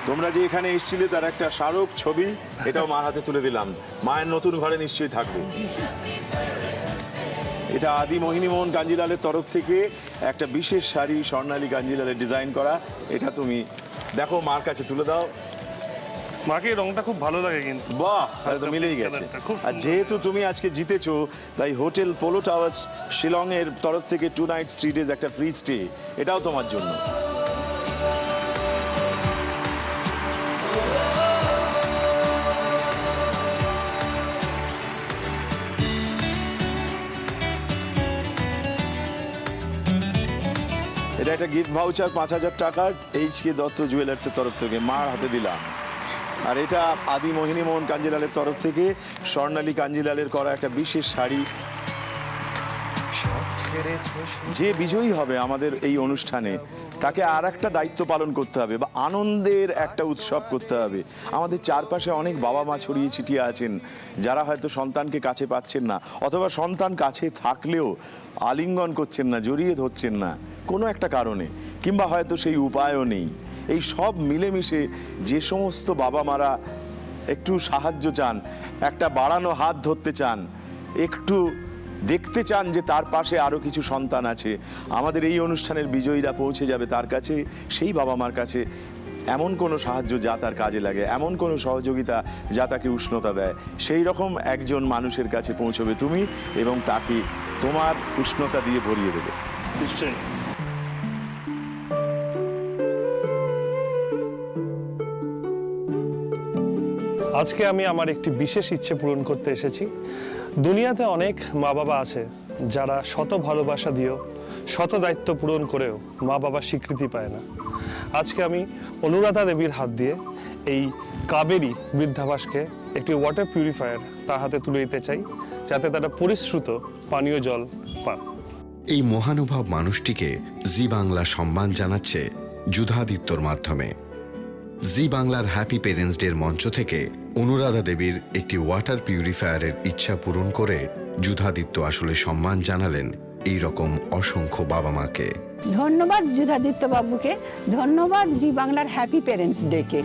তোমরা যে এখানে এসেছিলে তার একটা স্মারক ছবি, এটাও মার হাতে তুলে দিলাম। মায়ের নতুন ঘরে নিশ্চয়ই থাকবে। এটা আদি মোহিনীমোহন কাঞ্জিলালের তরফ থেকে একটা বিশেষ শাড়ি, স্বর্ণালী কাঞ্জিলালের ডিজাইন করা। এটা তুমি দেখো, মার কাছে তুলে দাও। মাকে রংটা খুব ভালো লাগে কিন্তু। বাহ, তাহলে তো মিলেই গেছে। আর যেহেতু তুমি আজকে জিতেছো, তাই হোটেল পোলো টাওয়ার্স শিলং এর তরফ থেকে 2 নাইটস 3 ডেজ একটা ফ্রি স্টে, এটাও তোমার জন্য। এটা একটা গিফট ভাউচার 5000 টাকা এইচকে দত্ত জুয়েলার্সের তরফ থেকে মার হাতে দিলাম। আর এটা আদি মোহিনীমোহন কাঞ্জিলালের তরফ থেকে স্বর্ণালী কাঞ্জিলালের করা একটা বিশেষ শাড়ি। যে বিজয়ী হবে আমাদের এই অনুষ্ঠানে, তাকে আর একটা দায়িত্ব পালন করতে হবে বা আনন্দের একটা উৎসব করতে হবে। আমাদের চারপাশে অনেক বাবা মা ছড়িয়ে ছিটিয়ে আছেন, যারা হয়তো সন্তানকে কাছে পাচ্ছেন না, অথবা সন্তান কাছে থাকলেও আলিঙ্গন করছেন না, জড়িয়ে ধরছেন না কোনো একটা কারণে, কিংবা হয়তো সেই উপায়ও নেই। এই সব মিলেমিশে যে সমস্ত বাবা মারা একটু সাহায্য চান, একটা বাড়ানো হাত ধরতে চান, একটু দেখতে চান যে তার পাশে আরও কিছু সন্তান আছে, আমাদের এই অনুষ্ঠানের বিজয়ীরা পৌঁছে যাবে তার কাছে, সেই বাবা মার কাছে। এমন কোনো সাহায্য যা তার কাজে লাগে, এমন কোনো সহযোগিতা যা তাকে উষ্ণতা দেয়, সেই রকম একজন মানুষের কাছে পৌঁছবে তুমি, এবং তাকে তোমার উষ্ণতা দিয়ে ভরিয়ে দেবে। নিশ্চয়ই। আজকে আমি আমার একটি বিশেষ ইচ্ছে পূরণ করতে এসেছি। দুনিয়াতে অনেক মা বাবা আছে যারা শত ভালোবাসা দিয়েও, শত দায়িত্ব পূরণ করেও মা বাবার স্বীকৃতি পায় না। আজকে আমি অনুরাধা দেবীর হাত দিয়ে এই কাবেরী বৃদ্ধাবাসকে একটি ওয়াটার পিউরিফায়ার তার হাতে তুলে দিতে চাই, যাতে তারা পরিশ্রুত পানীয় জল পান। এই মহানুভব মানুষটিকে জি বাংলা সম্মান জানাচ্ছে যুধাদিত্যর মাধ্যমে। জি বাংলার হ্যাপি পেরেন্টস ডের মঞ্চ থেকে অনুরাধা দেবীর একটি ওয়াটার পিউরিফায়ারের ইচ্ছা পূরণ করে যুধাদিত্য আসলে সম্মান জানালেন এই রকম অসংখ্য বাবা মাকে। ধন্যবাদ যুধাদিত্য বাবুকে, ধন্যবাদ জি বাংলার হ্যাপি পেরেন্টস ডেকে।